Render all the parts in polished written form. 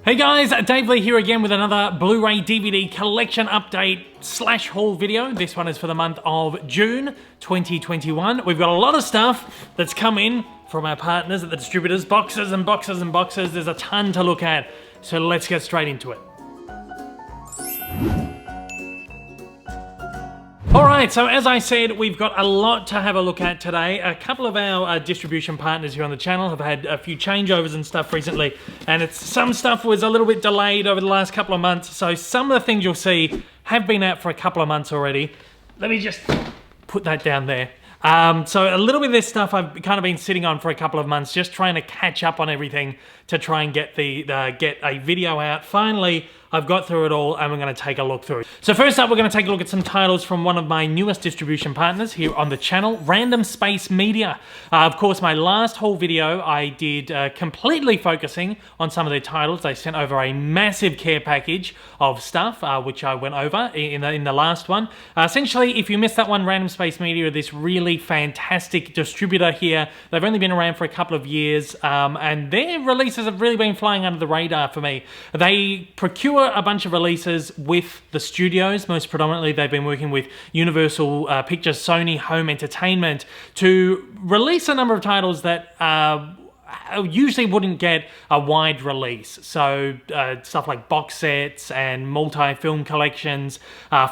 Hey guys, Dave Lee here again with another Blu-ray DVD collection update / haul video. This one is for the month of June 2021. We've got a lot of stuff that's come in from our partners at the distributors. Boxes and boxes and boxes. There's a ton to look at. So let's get straight into it. Alright, so as I said, we've got a lot to have a look at today. A couple of our distribution partners here on the channel have had a few changeovers and stuff recently, and some stuff was a little bit delayed over the last couple of months, so some of the things you'll see have been out for a couple of months already. Let me just put that down there. So a little bit of this stuff I've kind of been sitting on for a couple of months, just trying to catch up on everything to try and get get a video out. Finally, I've got through it all and we're going to take a look through. So first up, we're going to take a look at some titles from one of my newest distribution partners here on the channel, Random Space Media. Of course, my last whole video I did completely focusing on some of their titles. They sent over a massive care package of stuff, which I went over in the last one. Essentially, if you missed that one, Random Space Media are this really fantastic distributor here. They've only been around for a couple of years, and their releases have really been flying under the radar for me. They procure a bunch of releases with the studios. Most predominantly, they've been working with Universal Pictures, Sony Home Entertainment to release a number of titles that usually wouldn't get a wide release. So stuff like box sets and multi-film collections,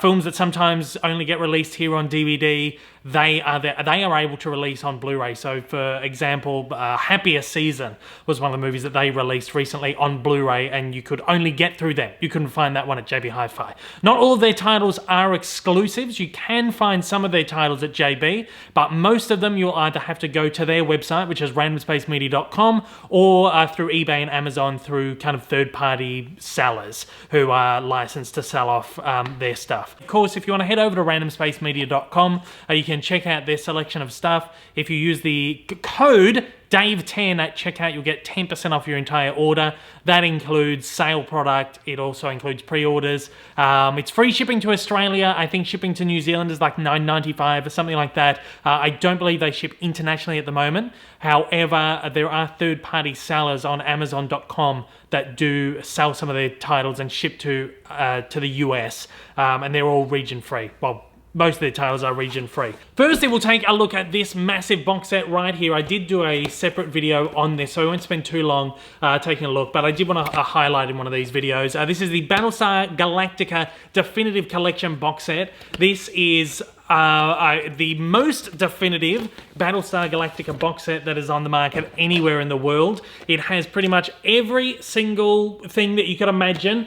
films that sometimes only get released here on DVD, they are able to release on Blu-ray. So for example, Happier Season was one of the movies that they released recently on Blu-ray, and you could only get through them. You couldn't find that one at JB Hi-Fi. Not all of their titles are exclusives. You can find some of their titles at JB, but most of them you'll either have to go to their website, which is randomspacemedia.com, or through eBay and Amazon through kind of third-party sellers who are licensed to sell off their stuff. Of course, if you want to head over to randomspacemedia.com, you can check out their selection of stuff. If you use the code Dave10 at checkout, you'll get 10% off your entire order. That includes sale product. It also includes pre-orders. It's free shipping to Australia. I think shipping to New Zealand is like $9.95 or something like that. I don't believe they ship internationally at the moment. However, there are third-party sellers on Amazon.com that do sell some of their titles and ship to the US, and they're all region-free. Well, most of their titles are region-free. Firstly, we'll take a look at this massive box set right here. I did do a separate video on this, so I won't spend too long taking a look, but I did want to highlight in one of these videos. This is the Battlestar Galactica Definitive Collection box set. This is the most definitive Battlestar Galactica box set that is on the market anywhere in the world. It has pretty much every single thing that you could imagine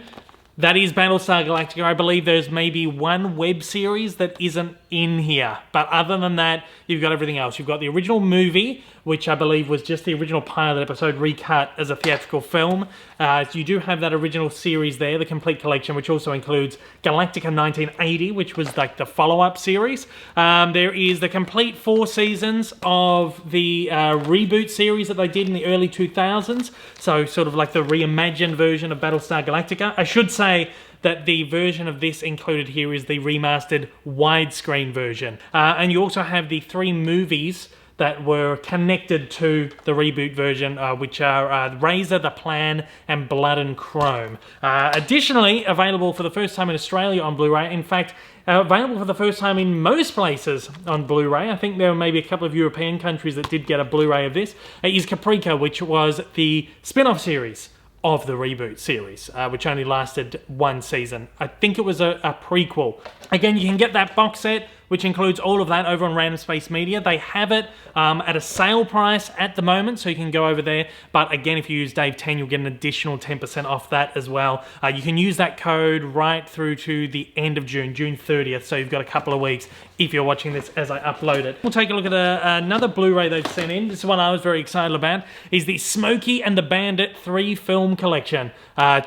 that is Battlestar Galactica. I believe there's maybe one web series that isn't in here. But other than that, you've got everything else. You've got the original movie, which I believe was just the original pilot episode recut as a theatrical film. You do have that original series there, the complete collection, which also includes Galactica 1980, which was like the follow-up series. There is the complete 4 seasons of the reboot series that they did in the early 2000s. So sort of like the reimagined version of Battlestar Galactica. I should say that the version of this included here is the remastered widescreen version. And you also have the 3 movies that were connected to the reboot version, which are Razor, The Plan, and Blood and Chrome. Additionally, available for the first time in Australia on Blu-ray. In fact, available for the first time in most places on Blu-ray. I think there were maybe a couple of European countries that did get a Blu-ray of this. Is Caprica, which was the spin-off series of the reboot series, which only lasted 1 season. I think it was a prequel. Again, you can get that box set, which includes all of that over on Random Space Media. They have it at a sale price at the moment, so you can go over there. But again, if you use Dave10, you'll get an additional 10% off that as well. You can use that code right through to the end of June, June 30th, so you've got a couple of weeks if you're watching this as I upload it. We'll take a look at another Blu-ray they've sent in. This is one I was very excited about, is the Smokey and the Bandit 3-film collection.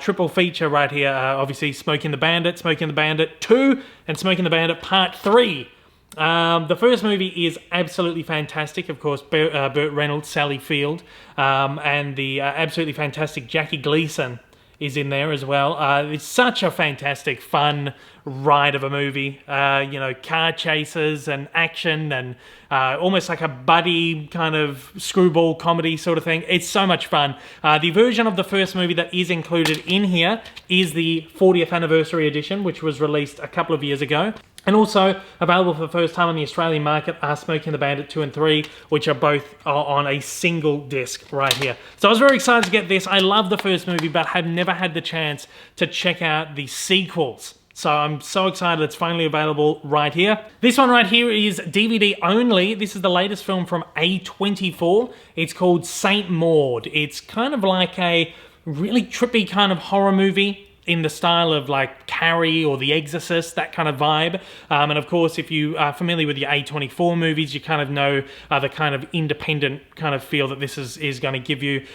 Triple feature right here. Obviously, Smokey and the Bandit 2, and Smokey and the Bandit Part 3. The first movie is absolutely fantastic. Of course, Burt Reynolds, Sally Field, and the absolutely fantastic Jackie Gleason is in there as well. It's such a fantastic, fun ride of a movie. You know, car chases and action and almost like a buddy kind of screwball comedy sort of thing. It's so much fun. The version of the first movie that is included in here is the 40th anniversary edition, which was released a couple of years ago. And also available for the first time on the Australian market are Smokey and the Bandit 2 and 3, which are both on a single disc right here. So I was very excited to get this. I love the first movie, but have never had the chance to check out the sequels. So I'm so excited it's finally available right here. This one right here is DVD only. This is the latest film from A24. It's called Saint Maud. It's kind of like a really trippy kind of horror movie in the style of like Carrie or The Exorcist, that kind of vibe. And of course, if you are familiar with the A24 movies, you kind of know the kind of independent kind of feel that this is going to give you.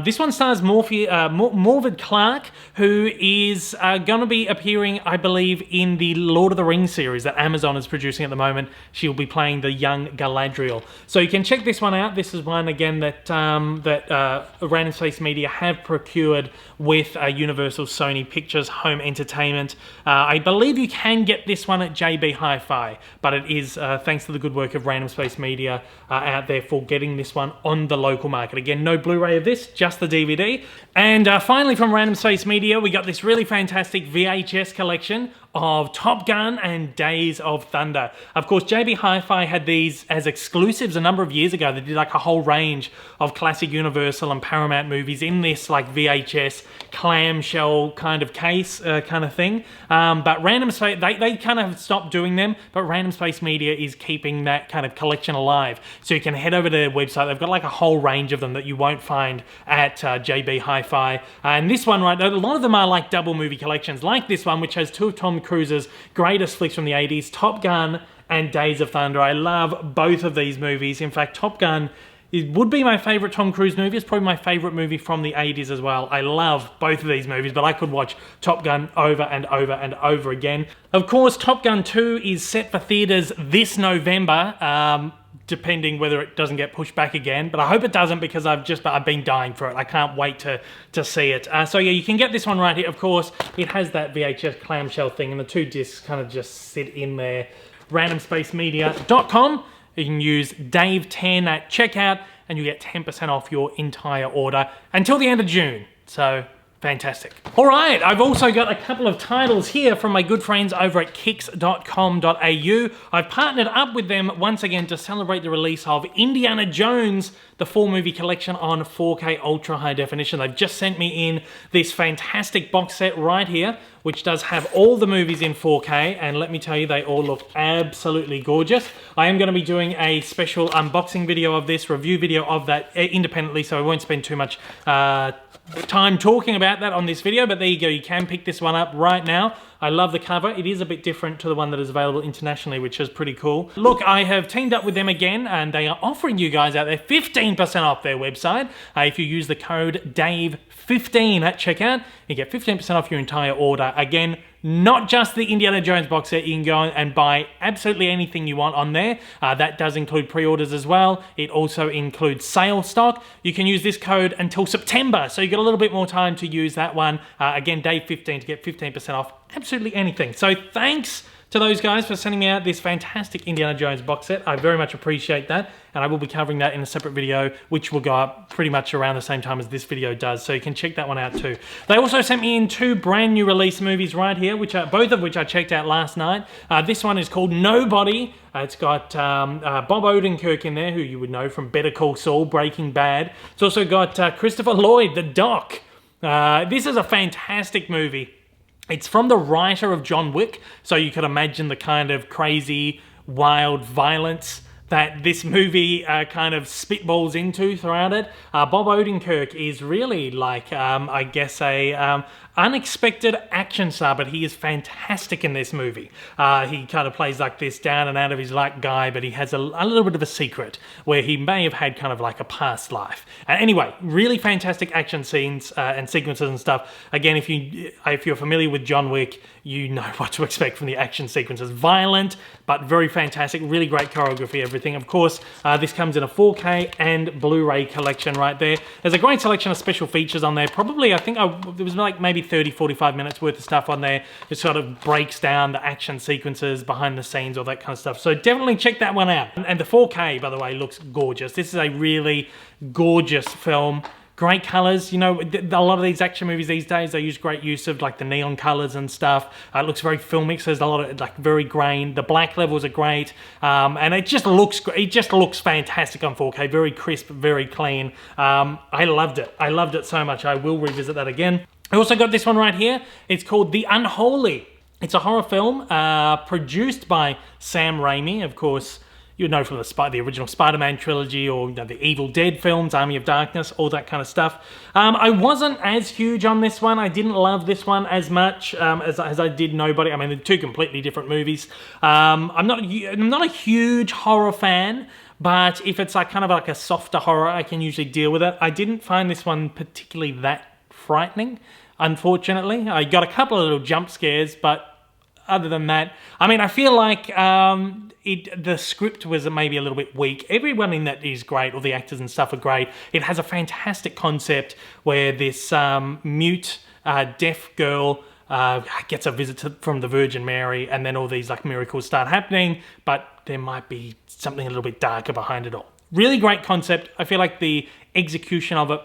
This one stars Morfydd Clark, who is going to be appearing, I believe, in the Lord of the Rings series that Amazon is producing at the moment. She'll be playing the young Galadriel. So you can check this one out. This is one, again, that Random Space Media have procured with Universal Sony Pictures Home Entertainment. I believe you can get this one at JB Hi-Fi, but it is thanks to the good work of Random Space Media out there for getting this one on the local market. Again, no Blu-ray of this, just the DVD. And finally from Random Space Media, we got this really fantastic VHS collection of Top Gun and Days of Thunder. Of course, JB Hi-Fi had these as exclusives a number of years ago. They did like a whole range of classic Universal and Paramount movies in this like VHS clamshell kind of case kind of thing. But Random Space, they kind of stopped doing them, but Random Space Media is keeping that kind of collection alive. So you can head over to their website. They've got like a whole range of them that you won't find at JB Hi-Fi. And this one, right, a lot of them are like double movie collections, like this one, which has two of Tom Cruise's greatest flicks from the 80s, Top Gun and Days of Thunder. I love both of these movies. In fact, Top Gun, it would be my favorite Tom Cruise movie. It's probably my favorite movie from the 80s as well. I love both of these movies, but I could watch Top Gun over and over and over again. Of course, Top Gun 2 is set for theaters this November, depending whether it doesn't get pushed back again. But I hope it doesn't, because I've been dying for it. I can't wait to see it. So yeah, you can get this one right here. Of course, it has that VHS clamshell thing, and the two discs kind of just sit in there. randomspacemedia.com. You can use Dave10 at checkout, and you get 10% off your entire order until the end of June. So fantastic. All right, I've also got a couple of titles here from my good friends over at kicks.com.au. I've partnered up with them once again to celebrate the release of Indiana Jones, the 4-movie collection on 4K ultra high definition. They've just sent me in this fantastic box set right here, which does have all the movies in 4K, and let me tell you, they all look absolutely gorgeous. I am going to be doing a special unboxing video of this, review video of that independently, so I won't spend too much time talking about that on this video, but there you go. You can pick this one up right now. I love the cover. It is a bit different to the one that is available internationally, which is pretty cool. Look, I have teamed up with them again, and they are offering you guys out there 15% off their website. If you use the code DAVE15 at checkout, you get 15% off your entire order. Again, not just the Indiana Jones box set. You can go and buy absolutely anything you want on there. That does include pre-orders as well. It also includes sale stock. You can use this code until September, so you get a little bit more time to use that one. Again, Dave15 to get 15% off absolutely anything. So thanks to those guys for sending me out this fantastic Indiana Jones box set. I very much appreciate that, and I will be covering that in a separate video, which will go up pretty much around the same time as this video does, so you can check that one out too. They also sent me in 2 brand new release movies right here, both of which I checked out last night. This one is called Nobody. It's got Bob Odenkirk in there, who you would know from Better Call Saul, Breaking Bad. It's also got Christopher Lloyd, the Doc. This is a fantastic movie. It's from the writer of John Wick, so you could imagine the kind of crazy, wild violence that this movie kind of spitballs into throughout it. Bob Odenkirk is really like, I guess, a unexpected action star, but he is fantastic in this movie. He kind of plays like this down and out of his luck guy, but he has a little bit of a secret where he may have had kind of like a past life. Anyway, really fantastic action scenes and sequences and stuff. Again, if you're familiar with John Wick, you know what to expect from the action sequences. Violent, but very fantastic. Really great choreography, everything. everything. Of course, this comes in a 4K and Blu-ray collection right there. There's a great selection of special features on there. Probably, I think there was like maybe 30, 45 minutes worth of stuff on there. It sort of breaks down the action sequences, behind the scenes, all that kind of stuff. So definitely check that one out. And the 4K, by the way, looks gorgeous. This is a really gorgeous film. Great colors. You know, a lot of these action movies these days, they use great use of like the neon colors and stuff. It looks very filmic, so there's a lot of like very grain. The black levels are great, and it just looks fantastic on 4K. Very crisp, very clean. I loved it. I loved it so much. I will revisit that again. I also got this one right here. It's called The Unholy. It's a horror film produced by Sam Raimi, of course. You know from the original Spider-Man trilogy, or the Evil Dead films, Army of Darkness, all that kind of stuff. I wasn't as huge on this one. I didn't love this one as much as I did Nobody. I mean, they're two completely different movies. I'm not a huge horror fan, but if it's like kind of like a softer horror, I can usually deal with it. I didn't find this one particularly that frightening, unfortunately. I got a couple of little jump scares, but other than that, I mean, I feel like the script was maybe a little bit weak. Everyone in that is great, all the actors and stuff are great. It has a fantastic concept where this mute, deaf girl gets a visit from the Virgin Mary, and then all these like miracles start happening, but there might be something a little bit darker behind it all. Really great concept. I feel like the execution of it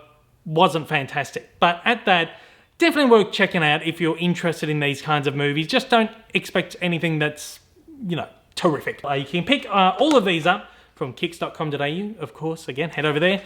wasn't fantastic, but at that, definitely worth checking out if you're interested in these kinds of movies. Just don't expect anything that's, you know, terrific. You can pick all of these up from kicks.com.au, of course. Again, head over there.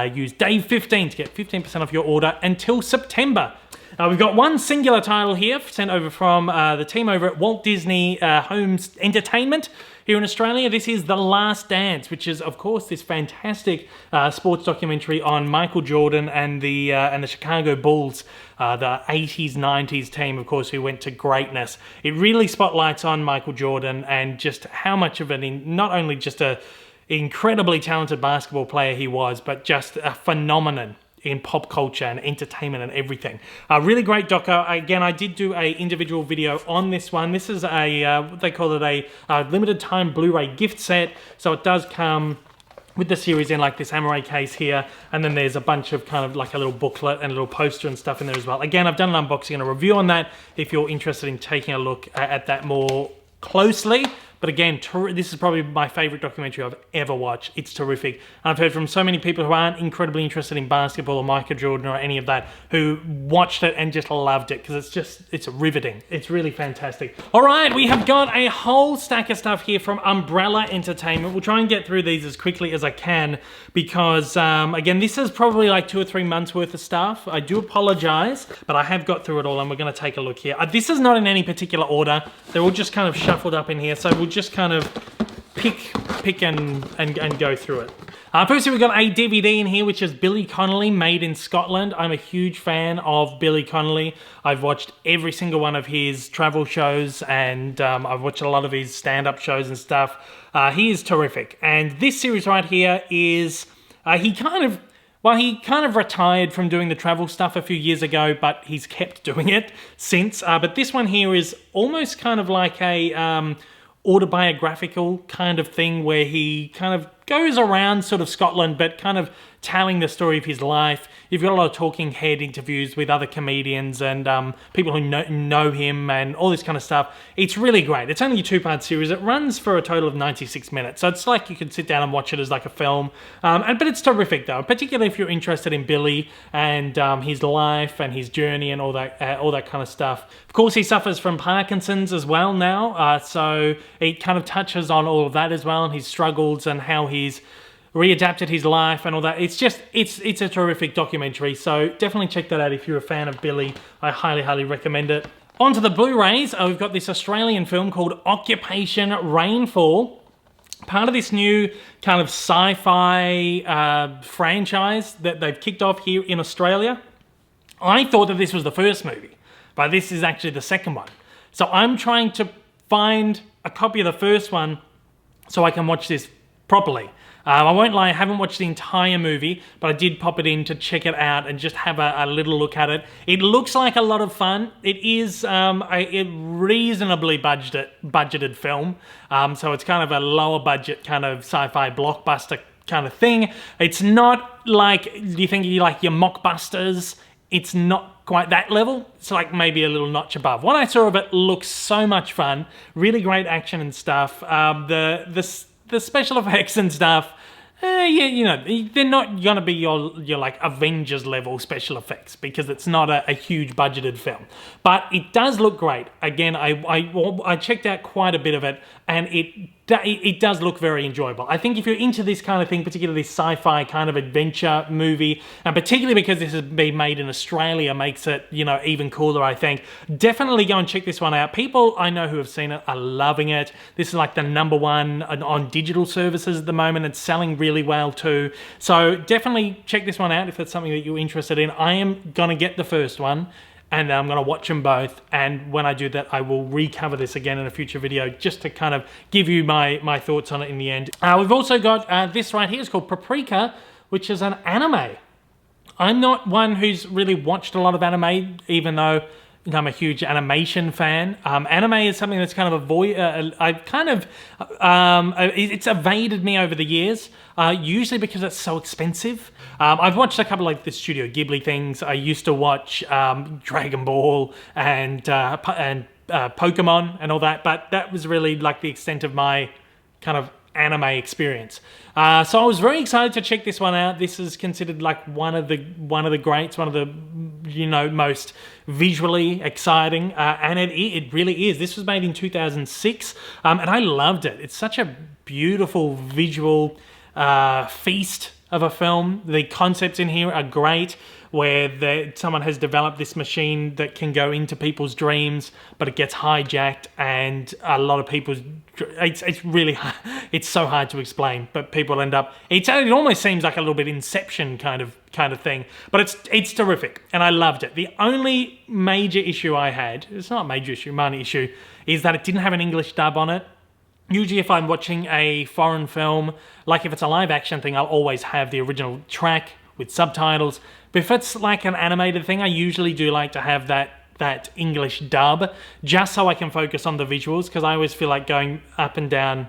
Use Dave15 to get 15% off your order until September. We've got one singular title here sent over from the team over at Walt Disney Home Entertainment here in Australia. This is The Last Dance, which is, of course, this fantastic sports documentary on Michael Jordan and the Chicago Bulls, the 80s, 90s team, of course, who went to greatness. It really spotlights on Michael Jordan and just how much of not only just a incredibly talented basketball player he was, but just a phenomenon in pop culture and entertainment and everything. A really great doco. Again, I did do a individual video on this one. This is what they call it a limited time Blu-ray gift set. So it does come with the series in like this Amaray case here, and then there's a bunch of kind of like a little booklet and a little poster and stuff in there as well. Again, I've done an unboxing and a review on that if you're interested in taking a look at that more closely. But again, this is probably my favorite documentary I've ever watched. It's terrific. And I've heard from so many people who aren't incredibly interested in basketball or Michael Jordan or any of that, who watched it and just loved it, because it's riveting. It's really fantastic. All right, we have got a whole stack of stuff here from Umbrella Entertainment. We'll try and get through these as quickly as I can, because again, this is probably like 2 or 3 months worth of stuff. I do apologize, but I have got through it all, and we're going to take a look here. This is not in any particular order. They're all just kind of shuffled up in here, so we'll just kind of pick and go through it. Firstly, we've got a DVD in here, which is Billy Connolly, Made in Scotland. I'm a huge fan of Billy Connolly. I've watched every single one of his travel shows, and I've watched a lot of his stand-up shows and stuff. He is terrific. And this series right here is, he kind of retired from doing the travel stuff a few years ago, but he's kept doing it since. But this one here is almost kind of like a autobiographical kind of thing, where he kind of goes around sort of Scotland, but kind of telling the story of his life. You've got a lot of talking head interviews with other comedians and people who know him and all this kind of stuff. It's really great. It's only a 2-part series. It runs for a total of 96 minutes. So it's like you can sit down and watch it as like a film. But it's terrific though, particularly if you're interested in Billy and his life and his journey and all that kind of stuff. Of course, he suffers from Parkinson's as well now. So it kind of touches on all of that as well, and his struggles and how he's readapted his life and all that. It's a terrific documentary, so definitely check that out if you're a fan of Billy. I highly recommend it. On to the Blu-rays, we've got this Australian film called Occupation Rainfall. Part of this new kind of sci-fi franchise that they've kicked off here in Australia. I thought that this was the first movie, but this is actually the second one. So I'm trying to find a copy of the first one so I can watch this properly. I won't lie, I haven't watched the entire movie, but I did pop it in to check it out and just have a little look at it. It looks like a lot of fun. It is a reasonably budgeted film, so it's kind of a lower budget kind of sci-fi blockbuster kind of thing. It's not like, do you think you like your mockbusters? It's not quite that level. It's like maybe a little notch above. What I saw of it looks so much fun. Really great action and stuff. The special effects and stuff, you know, they're not gonna be your like Avengers level special effects because it's not a huge budgeted film. But it does look great. Again, I checked out quite a bit of it, and it does look very enjoyable. I think if you're into this kind of thing, particularly this sci-fi kind of adventure movie, and particularly because this has been made in Australia, makes it, you know, even cooler, I think. Definitely go and check this one out. People I know who have seen it are loving it. This is like the #1 on digital services at the moment. It's selling really well too. So definitely check this one out if that's something that you're interested in. I am gonna get the first one, and I'm going to watch them both, and when I do that, I will recover this again in a future video just to kind of give you my thoughts on it in the end. We've also got this right here. It's called Paprika, which is an anime. I'm not one who's really watched a lot of anime, even though I'm a huge animation fan. Anime is something that's kind of it's evaded me over the years, usually because it's so expensive. I've watched a couple like the Studio Ghibli things. I used to watch Dragon Ball and Pokemon and all that, but that was really like the extent of my kind of anime experience. So I was very excited to check this one out. This is considered like one of the greats, one of the, you know, most visually exciting, and it really is. This was made in 2006, and I loved it. It's such a beautiful visual feast of a film. The concepts in here are great, where someone has developed this machine that can go into people's dreams, but it gets hijacked, and a lot of people's it's really hard. It's so hard to explain, but people end up. It almost seems like a little bit Inception kind of thing, but it's terrific, and I loved it. The only major issue I had, it's not a major issue, minor issue, is that it didn't have an English dub on it. Usually if I'm watching a foreign film, like if it's a live action thing, I'll always have the original track with subtitles. But if it's like an animated thing, I usually do like to have that English dub, just so I can focus on the visuals, because I always feel like going up and down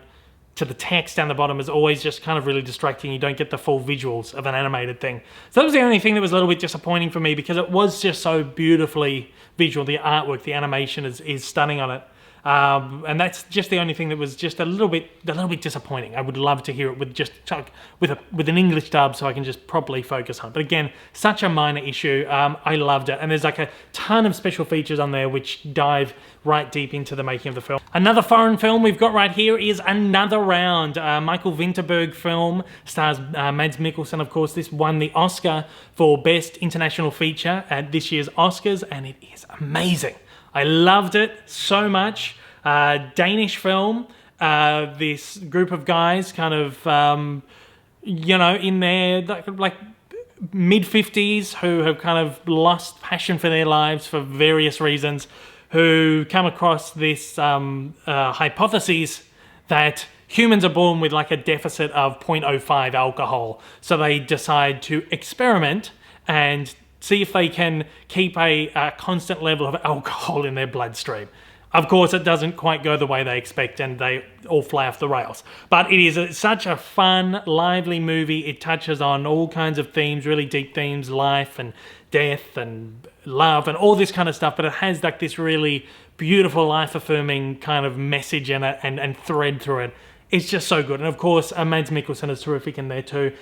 to the text down the bottom is always just kind of really distracting. You don't get the full visuals of an animated thing. So that was the only thing that was a little bit disappointing for me, because it was just so beautifully visual. The artwork, the animation is stunning on it. And that's just the only thing that was just a little bit disappointing. I would love to hear it with just with an English dub, so I can just properly focus on it. But again, such a minor issue. I loved it, and there's like a ton of special features on there which dive right deep into the making of the film. Another foreign film we've got right here is Another Round. Michael Vinterberg film, stars Mads Mikkelsen, of course. This won the Oscar for Best International Feature at this year's Oscars, and it is amazing. I loved it so much. Danish film. This group of guys kind of, you know, in their like mid-50s who have kind of lost passion for their lives for various reasons, who come across this hypothesis that humans are born with like a deficit of 0.05 alcohol. So they decide to experiment and see if they can keep a constant level of alcohol in their bloodstream. Of course, it doesn't quite go the way they expect, and they all fly off the rails. But it is such a fun, lively movie. It touches on all kinds of themes, really deep themes, life and death and love and all this kind of stuff. But it has like this really beautiful, life-affirming kind of message in it and thread through it. It's just so good. And of course, Mads Mikkelsen is terrific in there too.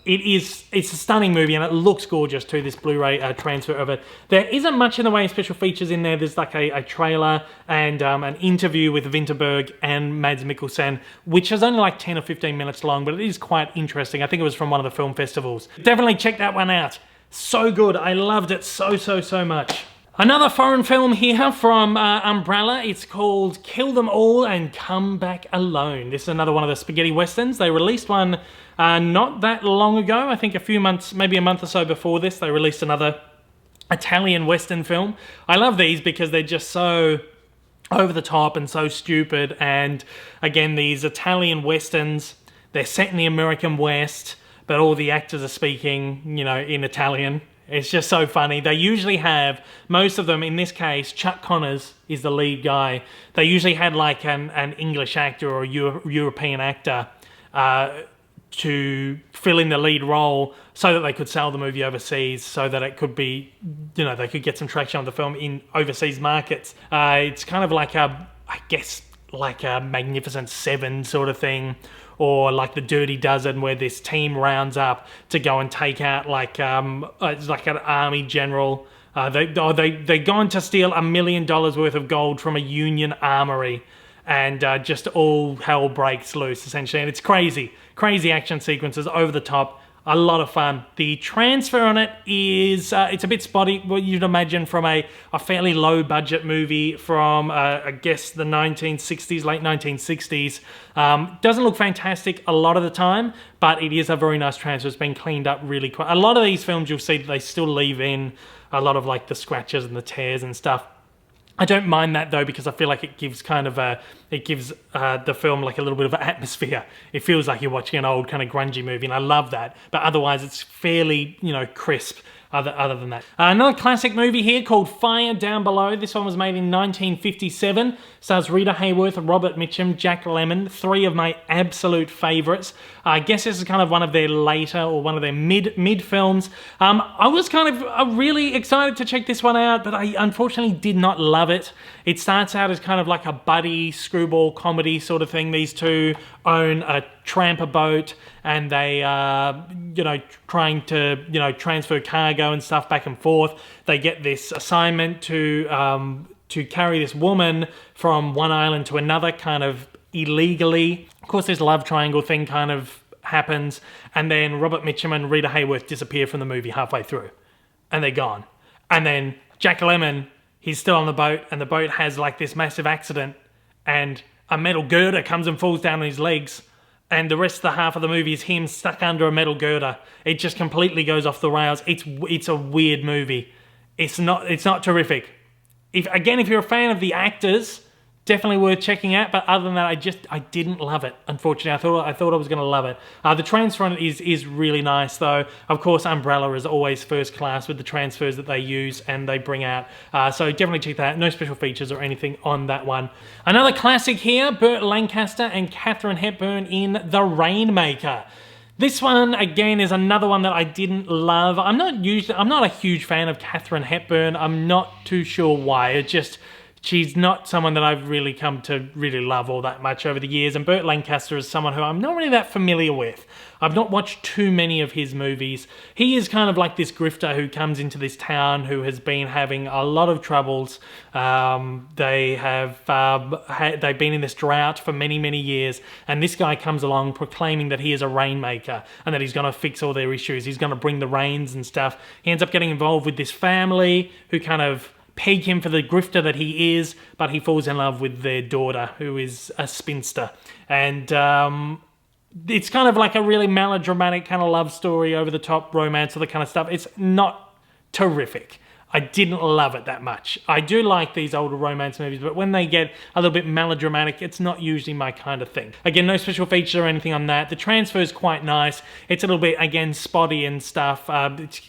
It's a stunning movie, and it looks gorgeous too, this Blu-ray transfer of it. There isn't much in the way of special features in there. There's like a trailer and an interview with Vinterberg and Mads Mikkelsen, which is only like 10 or 15 minutes long, but it is quite interesting. I think it was from one of the film festivals. Definitely check that one out. So good. I loved it so much. Another foreign film here from Umbrella. It's called Kill Them All and Come Back Alone. This is another one of the spaghetti westerns. They released one not that long ago. I think a few months, maybe a month or so before this, they released another Italian western film. I love these because they're just so over the top and so stupid. And again, these Italian westerns, They're set in the American West, but all the actors are speaking, you know, in Italian. It's just so funny. They usually have, most of them, in this case, Chuck Connors is the lead guy. They usually had like an English actor or a European actor to fill in the lead role so that they could sell the movie overseas, so that it could be, you know, they could get some traction on the film in overseas markets. It's kind of like I guess, like a Magnificent Seven sort of thing, or like the Dirty Dozen, where this team rounds up to go and take out like it's like an army general. They're going to steal $1 million worth of gold from a Union armory, and just all hell breaks loose essentially, and it's crazy action sequences, over the top. A lot of fun. The transfer on it is, it's a bit spotty, what you'd imagine from a fairly low budget movie from, I guess, the 1960s, late 1960s. Doesn't look fantastic a lot of the time, but it is a very nice transfer. It's been cleaned up really quick. A lot of these films, you'll see that they still leave in a lot of like the scratches and the tears and stuff. I don't mind that though, because I feel like it gives kind of the film like a little bit of an atmosphere. It feels like you're watching an old kind of grungy movie, and I love that. But otherwise, it's fairly, you know, crisp. Other than that, another classic movie here called Fire Down Below. This one was made in 1957. Stars Rita Hayworth, Robert Mitchum, Jack Lemmon. Three of my absolute favourites. I guess this is kind of one of their later, or one of their mid films. I was kind of really excited to check this one out, but I unfortunately did not love it. It starts out as kind of like a buddy screwball comedy sort of thing. These two own a tramper boat, and they are, you know, trying to, you know, transfer cargo and stuff back and forth. They get this assignment to carry this woman from one island to another, kind of illegally. Of course, this love triangle thing kind of happens, and then Robert Mitchum and Rita Hayworth disappear from the movie halfway through, and they're gone. And then Jack Lemmon, he's still on the boat, and the boat has like this massive accident, and a metal girder comes and falls down on his legs, and the rest of the half of the movie is him stuck under a metal girder. It just completely goes off the rails. It's a weird movie. It's not terrific. If you're a fan of the actors, definitely worth checking out. But other than that, I didn't love it. Unfortunately, I thought I was going to love it. The transfer on it is really nice, though. Of course, Umbrella is always first class with the transfers that they use and they bring out. So definitely check that out. No special features or anything on that one. Another classic here: Burt Lancaster and Katharine Hepburn in The Rainmaker. This one, again, is another one that I didn't love. I'm not a huge fan of Katharine Hepburn. I'm not too sure why. She's not someone that I've really come to really love all that much over the years. And Burt Lancaster is someone who I'm not really that familiar with. I've not watched too many of his movies. He is kind of like this grifter who comes into this town who has been having a lot of troubles. They've been in this drought for many, many years. And this guy comes along proclaiming that he is a rainmaker and that he's going to fix all their issues. He's going to bring the rains and stuff. He ends up getting involved with this family who kind of peg him for the grifter that he is, but he falls in love with their daughter, who is a spinster. And it's kind of like a really melodramatic kind of love story, over-the-top romance, all that kind of stuff. It's not terrific. I didn't love it that much. I do like these older romance movies, but when they get a little bit melodramatic, it's not usually my kind of thing. Again, no special features or anything on that. The transfer is quite nice. It's a little bit, again, spotty and stuff. It's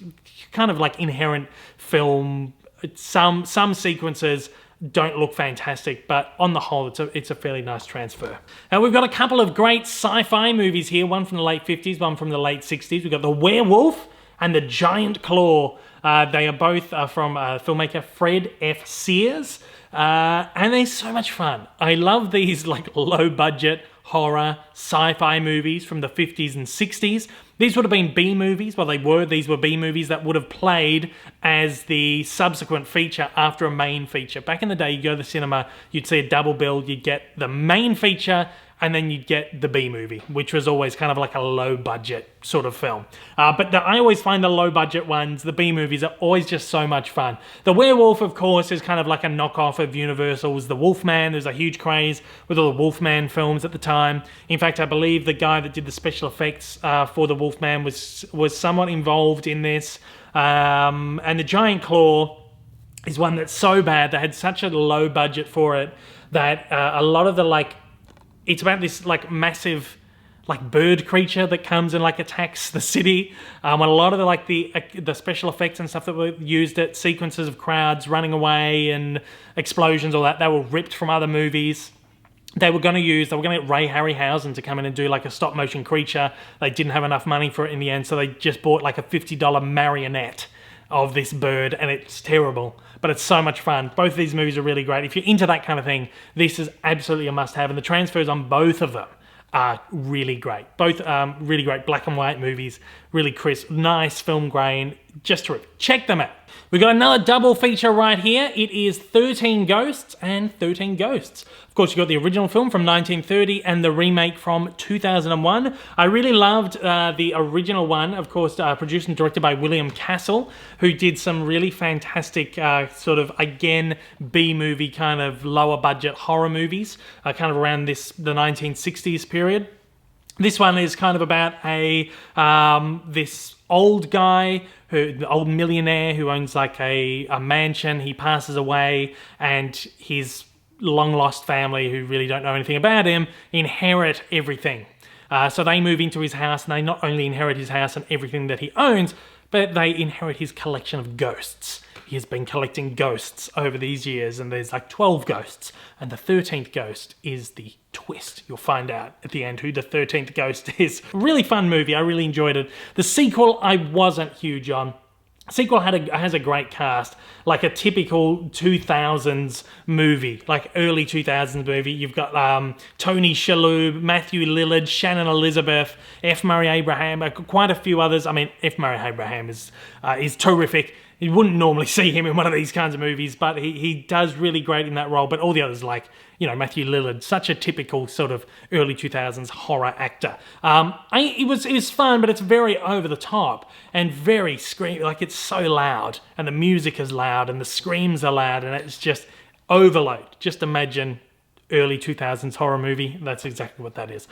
kind of like inherent film. Some sequences don't look fantastic, but on the whole, it's a fairly nice transfer. Now, we've got a couple of great sci-fi movies here, one from the late 50s, one from the late 60s. We've got The Werewolf and The Giant Claw. They are both from filmmaker Fred F. Sears, and they're so much fun. I love these like low-budget horror sci-fi movies from the 50s and 60s. These would have been B movies. Well, these were B movies that would have played as the subsequent feature after a main feature. Back in the day, you go to the cinema, you'd see a double bill, you'd get the main feature, and then you'd get the B movie, which was always kind of like a low-budget sort of film. But I always find the low-budget ones, the B movies, are always just so much fun. The Werewolf, of course, is kind of like a knockoff of Universal's The Wolfman. There's a huge craze with all the Wolfman films at the time. In fact, I believe the guy that did the special effects for The Wolfman was somewhat involved in this. And The Giant Claw is one that's so bad, they had such a low budget for it, that a lot of the, like, it's about this like massive like bird creature that comes and like attacks the city. A lot of the special effects and stuff that were used at sequences of crowds running away and explosions, all that, they were ripped from other movies. They were going to get Ray Harryhausen to come in and do like a stop motion creature. They didn't have enough money for it in the end, so they just bought like a $50 marionette of this bird, and it's terrible, but it's so much fun. Both of these movies are really great. If you're into that kind of thing, this is absolutely a must-have, and the transfers on both of them are really great. Both really great black and white movies, really crisp, nice film grain, just terrific. Check them out. We've got another double feature right here. It is 13 Ghosts and 13 Ghosts. Of course, you've got the original film from 1930 and the remake from 2001. I really loved the original one, of course, produced and directed by William Castle, who did some really fantastic sort of, again, B-movie kind of lower budget horror movies, kind of around the 1960s period. This one is kind of about this old guy, the old millionaire who owns like a mansion. He passes away, and his long-lost family, who really don't know anything about him, inherit everything. So they move into his house, and they not only inherit his house and everything that he owns, but they inherit his collection of ghosts. He has been collecting ghosts over these years, and there's like 12 ghosts, and the 13th ghost is the twist. You'll find out at the end who the 13th ghost is. Really fun movie. I really enjoyed it. The sequel I wasn't huge on. Sequel has a great cast, like a typical 2000s movie, like early 2000s movie. You've got Tony Shalhoub, Matthew Lillard, Shannon Elizabeth, F. Murray Abraham, quite a few others. I mean, F. Murray Abraham is terrific. You wouldn't normally see him in one of these kinds of movies, but he does really great in that role. But all the others, like, Matthew Lillard, such a typical sort of early 2000s horror actor. It was fun, but it's very over the top and very like it's so loud, and the music is loud and the screams are loud, and it's just overload. Just imagine early 2000s horror movie. That's exactly what that is.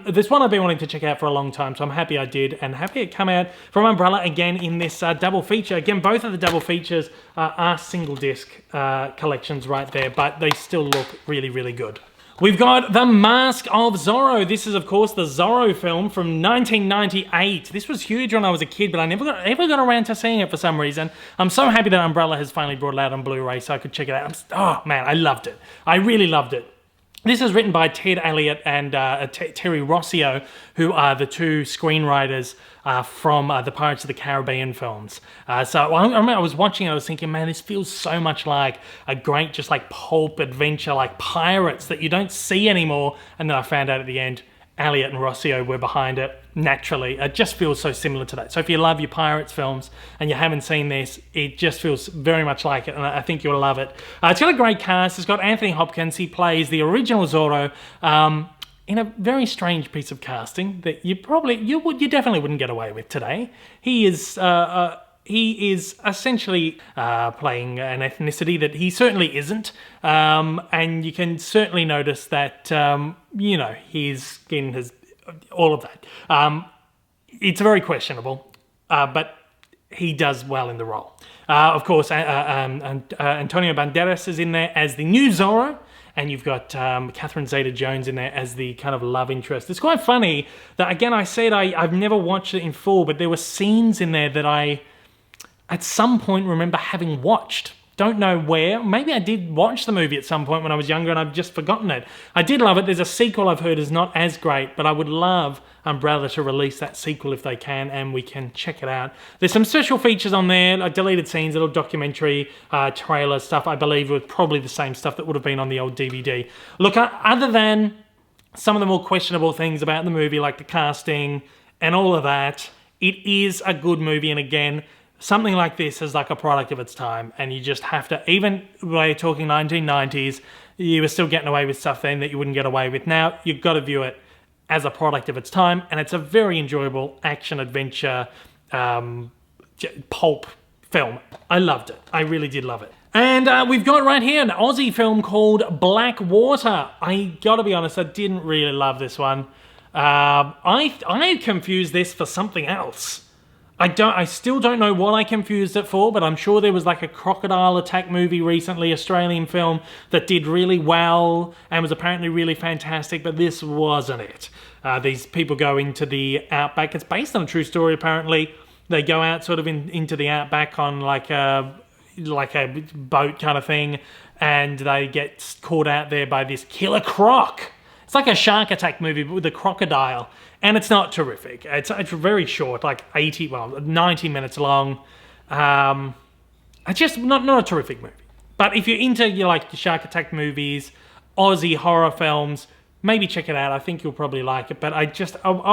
This one I've been wanting to check out for a long time, so I'm happy I did, and happy it come out from Umbrella again in this double feature. Again, both of the double features are single disc collections right there, but they still look really, really good. We've got The Mask of Zorro. This is, of course, the Zorro film from 1998. This was huge when I was a kid, but I never got around to seeing it for some reason. I'm so happy that Umbrella has finally brought it out on Blu-ray so I could check it out. Oh, man, I loved it. I really loved it. This is written by Ted Elliott and Terry Rossio, who are the two screenwriters from the Pirates of the Caribbean films. So I remember I was watching it, I was thinking, man, this feels so much like a great just like pulp adventure, like pirates that you don't see anymore. And then I found out at the end, Elliott and Rossio were behind it. Naturally, it just feels so similar to that. So if you love your Pirates films and you haven't seen this, it just feels very much like it, and I think you'll love it. It's got a great cast. It's got Anthony Hopkins. He plays the original Zorro in a very strange piece of casting that you definitely wouldn't get away with today. He is essentially playing an ethnicity that he certainly isn't, and you can certainly notice that his skin has all of that. It's very questionable, but he does well in the role. Of course, Antonio Banderas is in there as the new Zorro, and you've got Catherine Zeta-Jones in there as the kind of love interest. It's quite funny that, again, I said I've never watched it in full, but there were scenes in there that I, at some point, remember having watched. Don't know where. Maybe I did watch the movie at some point when I was younger and I've just forgotten it. I did love it. There's a sequel I've heard is not as great, but I would love Umbrella to release that sequel if they can, and we can check it out. There's some special features on there, like deleted scenes, little documentary trailer stuff, I believe, with probably the same stuff that would have been on the old DVD. Look, other than some of the more questionable things about the movie, like the casting and all of that, it is a good movie, and again, something like this is like a product of its time, and you just have to, even when you're talking 1990s, you were still getting away with stuff then that you wouldn't get away with now. You've got to view it as a product of its time, and it's a very enjoyable action-adventure pulp film. I loved it. I really did love it. And we've got right here an Aussie film called Black Water. I gotta be honest, I didn't really love this one. I confused this for something else. I still don't know what I confused it for, but I'm sure there was like a crocodile attack movie recently, Australian film, that did really well and was apparently really fantastic, but this wasn't it. These people go into the outback. It's based on a true story, apparently. They go out sort of into the outback on like a boat kind of thing, and they get caught out there by this killer croc. It's like a shark attack movie, but with a crocodile, and it's not terrific. It's very short, like 90 minutes long. It's just not a terrific movie. But if you're into like the shark attack movies, Aussie horror films, maybe check it out. I think you'll probably like it. But I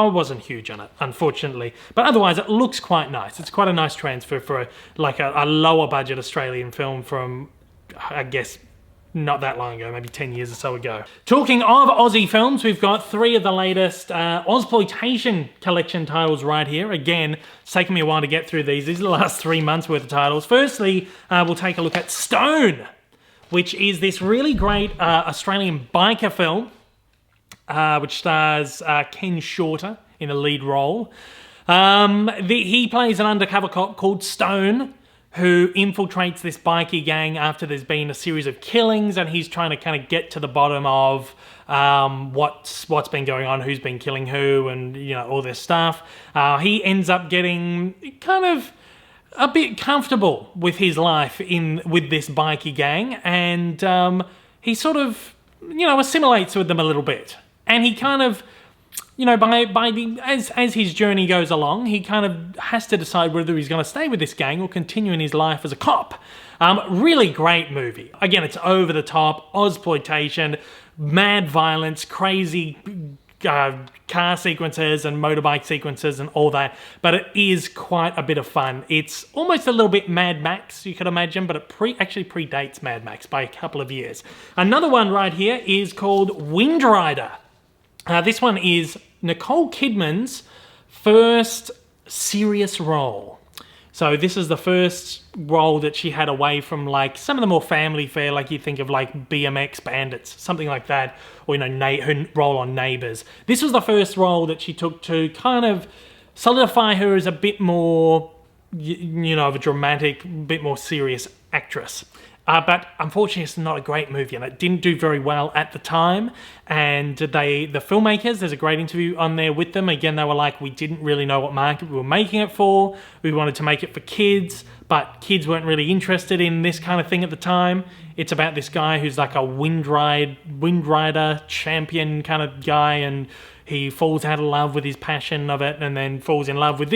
wasn't huge on it, unfortunately. But otherwise, it looks quite nice. It's quite a nice transfer for a lower budget Australian film from, I guess, not that long ago, maybe 10 years or so ago. Talking of Aussie films, we've got 3 of the latest Ozploitation collection titles right here. Again, it's taken me a while to get through these. These are the last 3 months worth of titles. Firstly, we'll take a look at Stone, which is this really great Australian biker film, which stars Ken Shorter in the lead role. He plays an undercover cop called Stone, who infiltrates this bikie gang after there's been a series of killings, and he's trying to kind of get to the bottom of what's been going on, who's been killing who, and all this stuff. He ends up getting kind of a bit comfortable with his life with this bikie gang, and he sort of assimilates with them a little bit, and he kind of as his journey goes along, he kind of has to decide whether he's going to stay with this gang or continue in his life as a cop. Really great movie. Again, it's over the top, Ozploitation, mad violence, crazy car sequences and motorbike sequences and all that, but it is quite a bit of fun. It's almost a little bit Mad Max, you could imagine, but it actually predates Mad Max by a couple of years. Another one right here is called Wind Rider. This one is Nicole Kidman's first serious role. So this is the first role that she had away from like some of the more family fare, like you think of like BMX Bandits, something like that, or her role on Neighbours. This was the first role that she took to kind of solidify her as a bit more, of a dramatic, bit more serious actress. But unfortunately, it's not a great movie, and it didn't do very well at the time. And the filmmakers, there's a great interview on there with them. Again, they were like, we didn't really know what market we were making it for. We wanted to make it for kids, but kids weren't really interested in this kind of thing at the time. It's about this guy who's like a wind rider champion kind of guy, and he falls out of love with his passion of it, and then falls in love with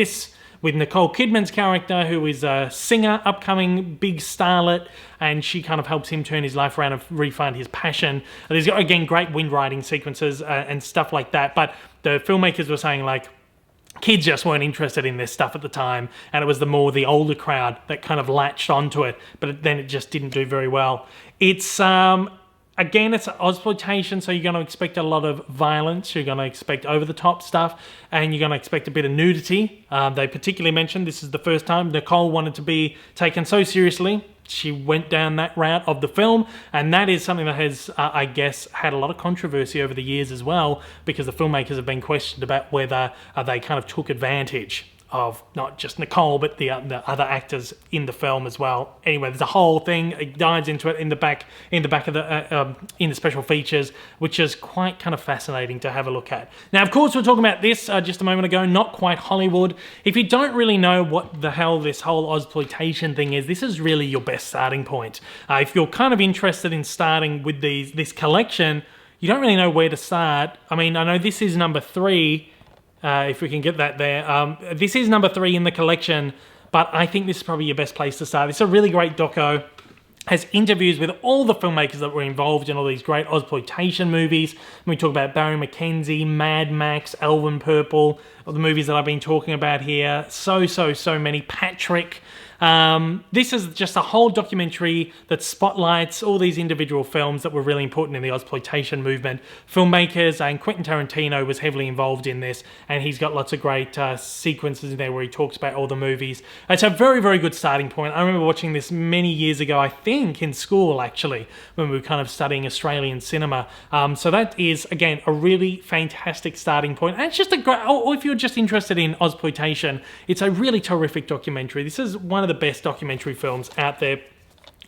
Nicole Kidman's character, who is a singer, upcoming big starlet, and she kind of helps him turn his life around and refine his passion. And there's, again, great wind riding sequences and stuff like that, but the filmmakers were saying, like, kids just weren't interested in this stuff at the time, and it was the older crowd that kind of latched onto it, but then it just didn't do very well. It's again, it's Ozploitation, so you're going to expect a lot of violence, you're going to expect over-the-top stuff, and you're going to expect a bit of nudity. They particularly mentioned this is the first time Nicole wanted to be taken so seriously. She went down that route of the film, and that is something that has, I guess, had a lot of controversy over the years as well, because the filmmakers have been questioned about whether they kind of took advantage of not just Nicole, but the other actors in the film as well. Anyway, there's a whole thing. It dives into it in the back of in the special features, which is quite kind of fascinating to have a look at. Now, of course, we're talking about this just a moment ago, Not Quite Hollywood. If you don't really know what the hell this whole Ozploitation thing is, this is really your best starting point. If you're kind of interested in starting with this collection, you don't really know where to start. I mean, I know this is number 3. If we can get that there. This is number 3 in the collection, but I think this is probably your best place to start. It's a really great doco. Has interviews with all the filmmakers that were involved in all these great Ozploitation movies. We talk about Barry McKenzie, Mad Max, Elven Purple, all the movies that I've been talking about here. So many. Patrick. This is just a whole documentary that spotlights all these individual films that were really important in the Ozploitation movement. Filmmakers, and Quentin Tarantino was heavily involved in this, and he's got lots of great sequences in there where he talks about all the movies. It's a very, very good starting point. I remember watching this many years ago, I think in school actually, when we were kind of studying Australian cinema. So that is, again, a really fantastic starting point. And it's just a great, or if you're just interested in Ozploitation, it's a really terrific documentary. This is one of the best documentary films out there.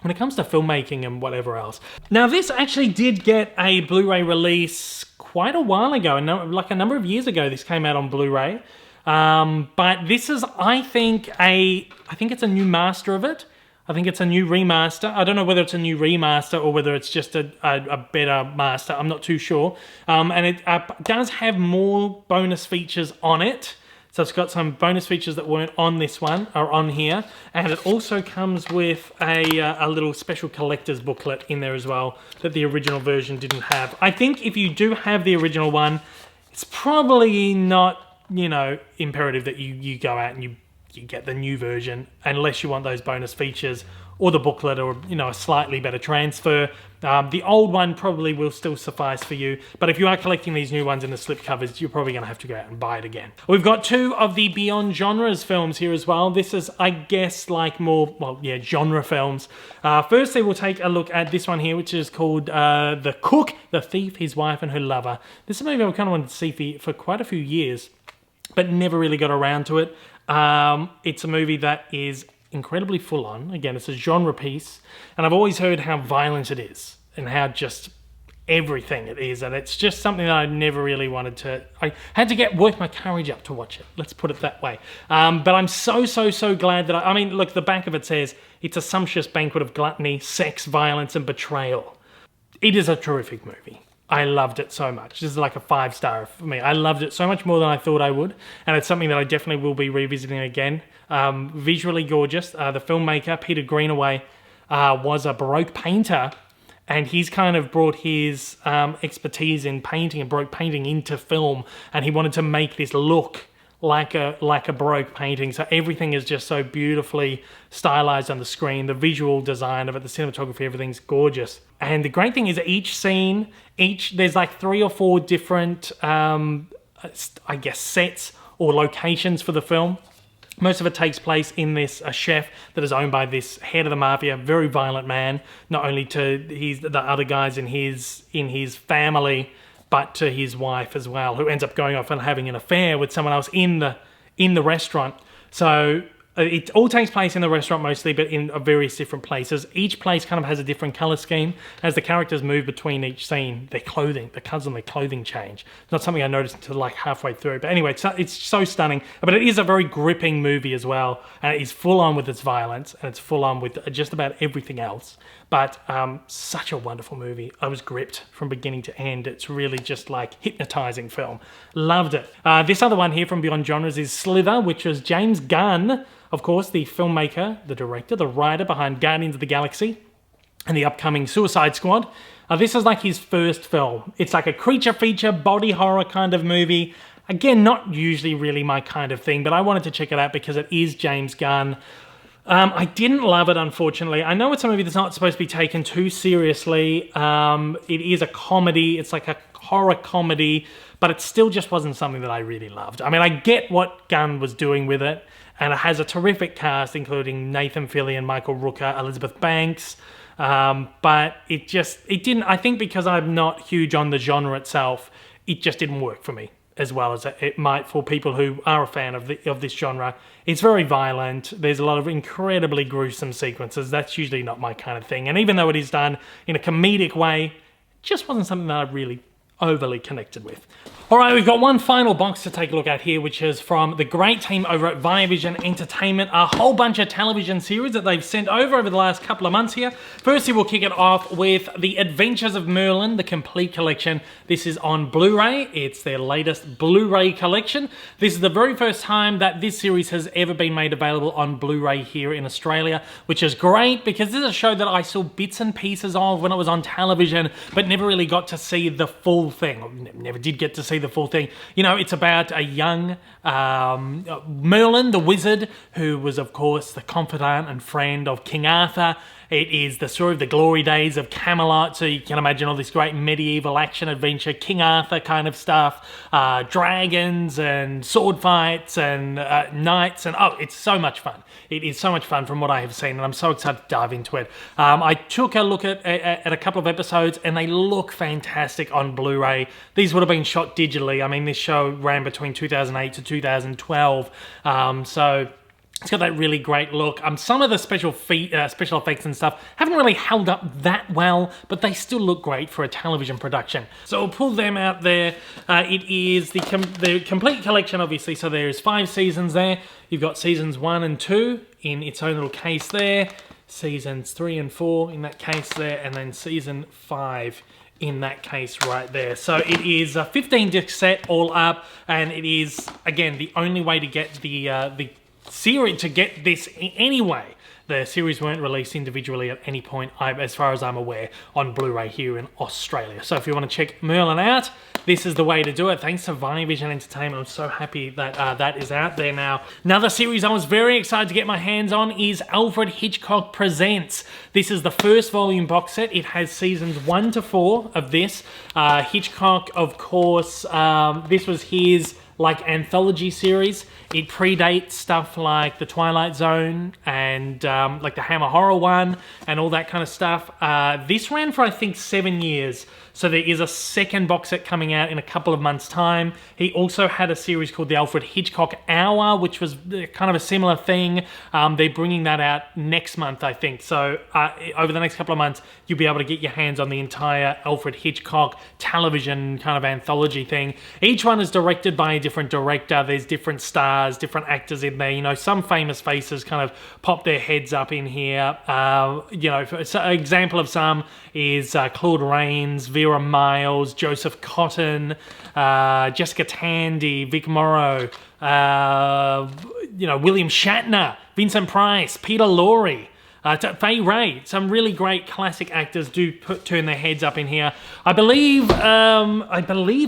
when it comes to filmmaking and whatever else. Now, this actually did get a Blu-ray release quite a while ago, like a number of years ago. This came out on Blu-ray, but this is, I think it's a new master of it. I think it's a new remaster. I don't know whether it's a new remaster or whether it's just a better master. I'm not too sure. And it does have more bonus features on it. So it's got some bonus features that weren't on this one, are on here. And it also comes with a little special collector's booklet in there as well that the original version didn't have. I think if you do have the original one, it's probably not, you know, imperative that you go out and you get the new version unless you want those bonus features or the booklet or, you know, a slightly better transfer. The old one probably will still suffice for you, but if you are collecting these new ones in the slipcovers, you're probably going to have to go out and buy it again. We've got 2 of the Beyond Genres films here as well. This is, I guess, like more, well, yeah, genre films. Firstly, we'll take a look at this one here, which is called The Cook, The Thief, His Wife and Her Lover. This is a movie I kind of wanted to see for quite a few years, but never really got around to it. It's a movie that is incredibly full on. Again, it's a genre piece, and I've always heard how violent it is and how just everything it is, and it's just something that I never really wanted to. I had to work my courage up to watch it. Let's put it that way. But I'm so glad that I mean, look, the back of it says it's a sumptuous banquet of gluttony, sex, violence, and betrayal. It is a terrific movie. I loved it so much. This is like a 5-star for me. I loved it so much more than I thought I would, and it's something that I definitely will be revisiting again. Visually gorgeous. The filmmaker, Peter Greenaway, was a Baroque painter, and he's kind of brought his expertise in painting and Baroque painting into film, and he wanted to make this look like a Baroque painting. So everything is just so beautifully stylized on the screen. The visual design of it, the cinematography, everything's gorgeous. And the great thing is each scene, there's like 3 or 4 different, I guess, sets or locations for the film. Most of it takes place in this chef that is owned by this head of the mafia, very violent man, not only to the other guys in his family, but to his wife as well, who ends up going off and having an affair with someone else in the restaurant. So it all takes place in the restaurant mostly, but in various different places. Each place kind of has a different color scheme. As the characters move between each scene, their clothing change. It's not something I noticed until like halfway through. But anyway, it's so stunning. But it is a very gripping movie as well. And it is full on with its violence, and it's full on with just about everything else. But such a wonderful movie. I was gripped from beginning to end. It's really just like hypnotizing film. Loved it. This other one here from Beyond Genres is Slither, which was James Gunn, of course, the filmmaker, the director, the writer behind Guardians of the Galaxy and the upcoming Suicide Squad. This is like his first film. It's like a creature feature, body horror kind of movie. Again, not usually really my kind of thing, but I wanted to check it out because it is James Gunn. I didn't love it, unfortunately. I know it's a movie that's not supposed to be taken too seriously. It is a comedy. It's like a horror comedy, but it still just wasn't something that I really loved. I mean, I get what Gunn was doing with it, and it has a terrific cast, including Nathan Fillion, Michael Rooker, Elizabeth Banks, but it didn't, I think because I'm not huge on the genre itself, it just didn't work for me as well as it might for people who are a fan of this genre. It's very violent. There's a lot of incredibly gruesome sequences. That's usually not my kind of thing. And even though it is done in a comedic way, it just wasn't something that I really overly connected with. All right, we've got one final box to take a look at here, which is from the great team over at Viavision Entertainment. A whole bunch of television series that they've sent over the last couple of months here. Firstly, we'll kick it off with The Adventures of Merlin, the complete collection. This is on Blu-ray. It's their latest Blu-ray collection. This is the very first time that this series has ever been made available on Blu-ray here in Australia, which is great because this is a show that I saw bits and pieces of when it was on television, but never really got to see the full thing. Never did get to see the full thing. You know, it's about a young Merlin, the wizard, who was, of course, the confidant and friend of King Arthur. It is the story of the glory days of Camelot, so you can imagine all this great medieval action-adventure, King Arthur kind of stuff, dragons and sword fights and knights, and oh, it's so much fun. It is so much fun from what I have seen, and I'm so excited to dive into it. I took a look at a couple of episodes, and they look fantastic on Blu-ray. These would have been shot digitally. I mean, this show ran between 2008 to 2012, so It's got that really great look. Some of the special effects and stuff haven't really held up that well, but they still look great for a television production. So we'll pull them out there. It is the complete collection, obviously. So there's 5 seasons there. You've got seasons 1 and 2 in its own little case there. Seasons 3 and 4 in that case there, and then season 5 in that case right there. So it is a 15 disc set all up, and it is, again, the only way to get the series, to get this anyway. The series weren't released individually at any point, as far as I'm aware, on Blu-ray here in Australia. So if you want to check Merlin out, this is the way to do it. Thanks to Vision Entertainment. I'm so happy that that is out there now. Another series I was very excited to get my hands on is Alfred Hitchcock Presents. This is the first volume box set. It has seasons 1 to 4 of this. Hitchcock, of course, this was his anthology series. It predates stuff like The Twilight Zone and like the Hammer Horror one and all that kind of stuff. This ran for, I think, 7 years. So there is a second box set coming out in a couple of months' time. He also had a series called the Alfred Hitchcock Hour, which was kind of a similar thing. They're bringing that out next month, I think. So over the next couple of months, you'll be able to get your hands on the entire Alfred Hitchcock television kind of anthology thing. Each one is directed by a different director. There's different stars, different actors in there. You know, some famous faces kind of pop their heads up in here. You know, an example of some is Claude Rains, Vera Miles, Joseph Cotton, Jessica Tandy, Vic Morrow, you know, William Shatner, Vincent Price, Peter Lorre, Fay Wray. Some really great classic actors do turn their heads up in here. I believe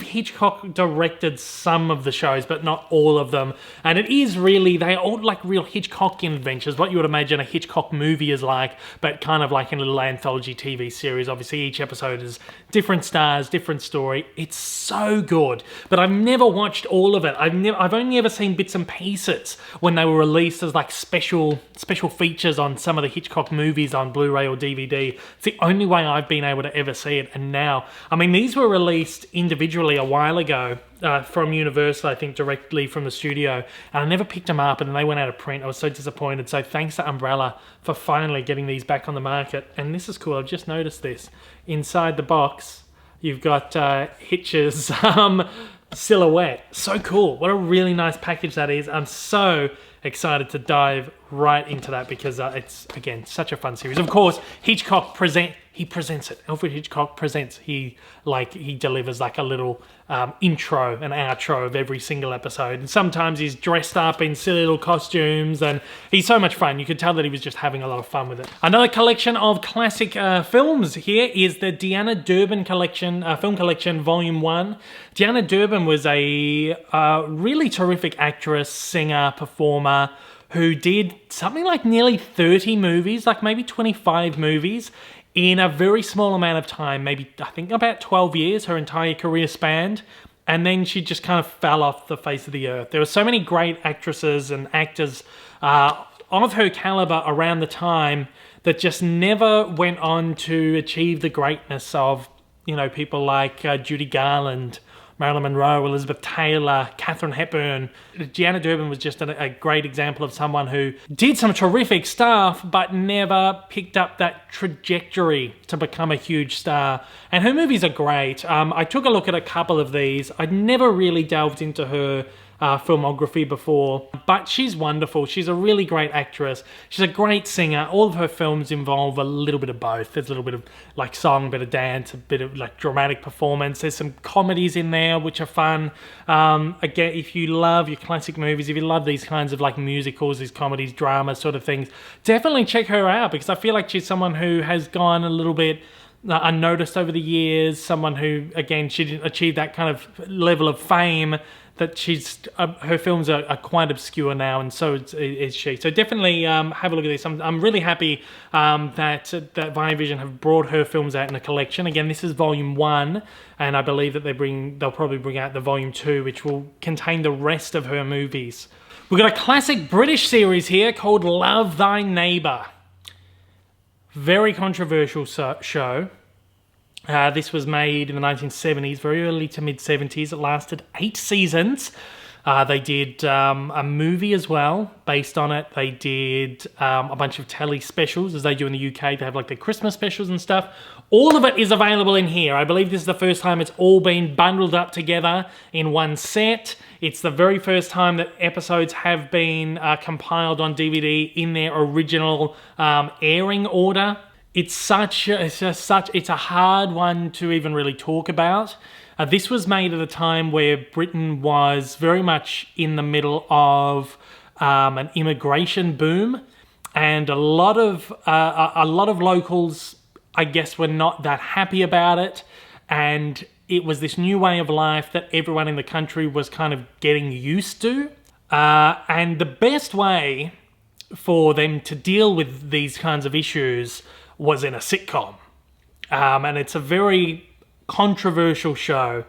Hitchcock directed some of the shows, but not all of them. And it is really, they're all like real Hitchcockian adventures, what you would imagine a Hitchcock movie is like, but kind of like in a little anthology TV series. Obviously, each episode is different stars, different story. It's so good, but I've never watched all of it. I've only ever seen bits and pieces when they were released as like special features on some of the Hitchcock movies on Blu-ray or DVD. It's the only way I've been able to ever see it. And now, I mean, these were released individually a while ago from Universal, I think, directly from the studio, and I never picked them up, and then they went out of print. I was so disappointed. So thanks to Umbrella for finally getting these back on the market. And this is cool. I've just noticed this. Inside the box, you've got Hitch's silhouette. So cool. What a really nice package that is. I'm so excited to dive right into that because it's, again, such a fun series. Of course, Hitchcock presents it. Alfred Hitchcock presents. He delivers like a little intro, an outro of every single episode. And sometimes he's dressed up in silly little costumes, and he's so much fun. You could tell that he was just having a lot of fun with it. Another collection of classic films here is the Deanna Durbin collection, film collection, Volume 1. Deanna Durbin was a really terrific actress, singer, performer, who did something like nearly 30 movies, like maybe 25 movies, in a very small amount of time, maybe I think about 12 years, her entire career spanned, and then she just kind of fell off the face of the earth. There were so many great actresses and actors of her caliber around the time that just never went on to achieve the greatness of, you know, people like Judy Garland, Marilyn Monroe, Elizabeth Taylor, Katharine Hepburn. Deanna Durbin was just a great example of someone who did some terrific stuff, but never picked up that trajectory to become a huge star. And her movies are great. I took a look at a couple of these. I'd never really delved into her filmography before, but she's wonderful. She's a really great actress. She's a great singer. All of her films involve a little bit of both. There's a little bit of like song, a bit of dance, a bit of like dramatic performance. There's some comedies in there which are fun. Again, if you love your classic movies, if you love these kinds of like musicals, these comedies, dramas sort of things, definitely check her out, because I feel like she's someone who has gone a little bit unnoticed over the years, someone who, again, she didn't achieve that kind of level of fame, that she's her films are quite obscure now, and so is she. So definitely have a look at this. I'm really happy that Vision have brought her films out in a collection. Again, this is Volume 1, and I believe that they'll probably bring out the Volume 2, which will contain the rest of her movies. We've got a classic British series here called Love Thy Neighbour. Very controversial show. This was made in the 1970s, very early to mid-70s. It lasted 8 seasons. They did a movie as well based on it. They did a bunch of telly specials, as they do in the UK. They have like their Christmas specials and stuff. All of it is available in here. I believe this is the first time it's all been bundled up together in one set. It's the very first time that episodes have been compiled on DVD in their original airing order. It's a hard one to even really talk about. This was made at a time where Britain was very much in the middle of an immigration boom, and a lot of locals, I guess, were not that happy about it, and it was this new way of life that everyone in the country was kind of getting used to. And the best way for them to deal with these kinds of issues was in a sitcom. And it's a very controversial show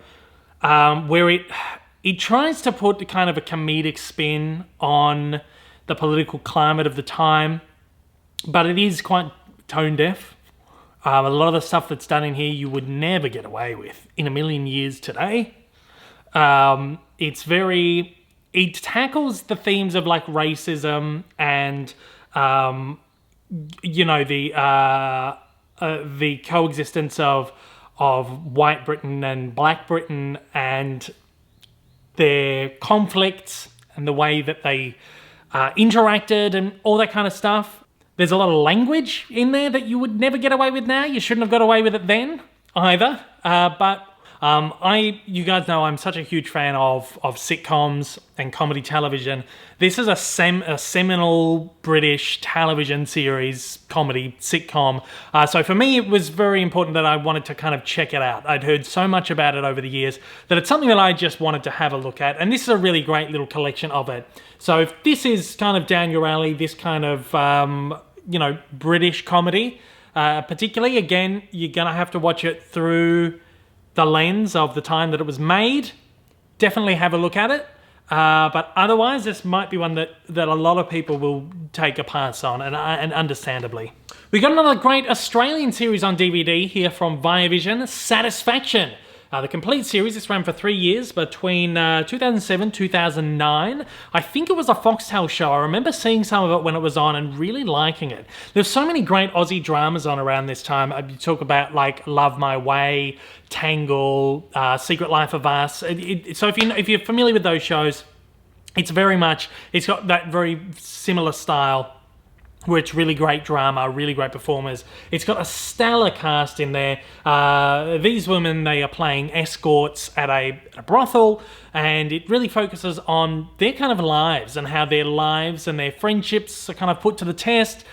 where it tries to put kind of a comedic spin on the political climate of the time, but it is quite tone deaf. A lot of the stuff that's done in here you would never get away with in a million years today. It tackles the themes of like racism and the coexistence of white Britain and black Britain and their conflicts and the way that they interacted and all that kind of stuff. There's a lot of language in there that you would never get away with now. You shouldn't have got away with it then either. You guys know I'm such a huge fan of sitcoms and comedy television. This is a seminal British television series, comedy sitcom. So for me, it was very important that I wanted to kind of check it out. I'd heard so much about it over the years that it's something that I just wanted to have a look at. And this is a really great little collection of it. So if this is kind of down your alley, this kind of, British comedy, particularly, again, you're going to have to watch it through the lens of the time that it was made. Definitely have a look at it. But otherwise, this might be one that a lot of people will take a pass on, and understandably. We got another great Australian series on DVD here from Viavision, Satisfaction. The complete series, this ran for 3 years, between 2007 2009. I think it was a Foxtel show. I remember seeing some of it when it was on and really liking it. There's so many great Aussie dramas on around this time. You talk about like Love My Way, Tangle, Secret Life of Us. So if you're familiar with those shows, it's got that very similar style, where it's really great drama, really great performers. It's got a stellar cast in there. These women, they are playing escorts at a brothel, and it really focuses on their kind of lives and how their lives and their friendships are kind of put to the test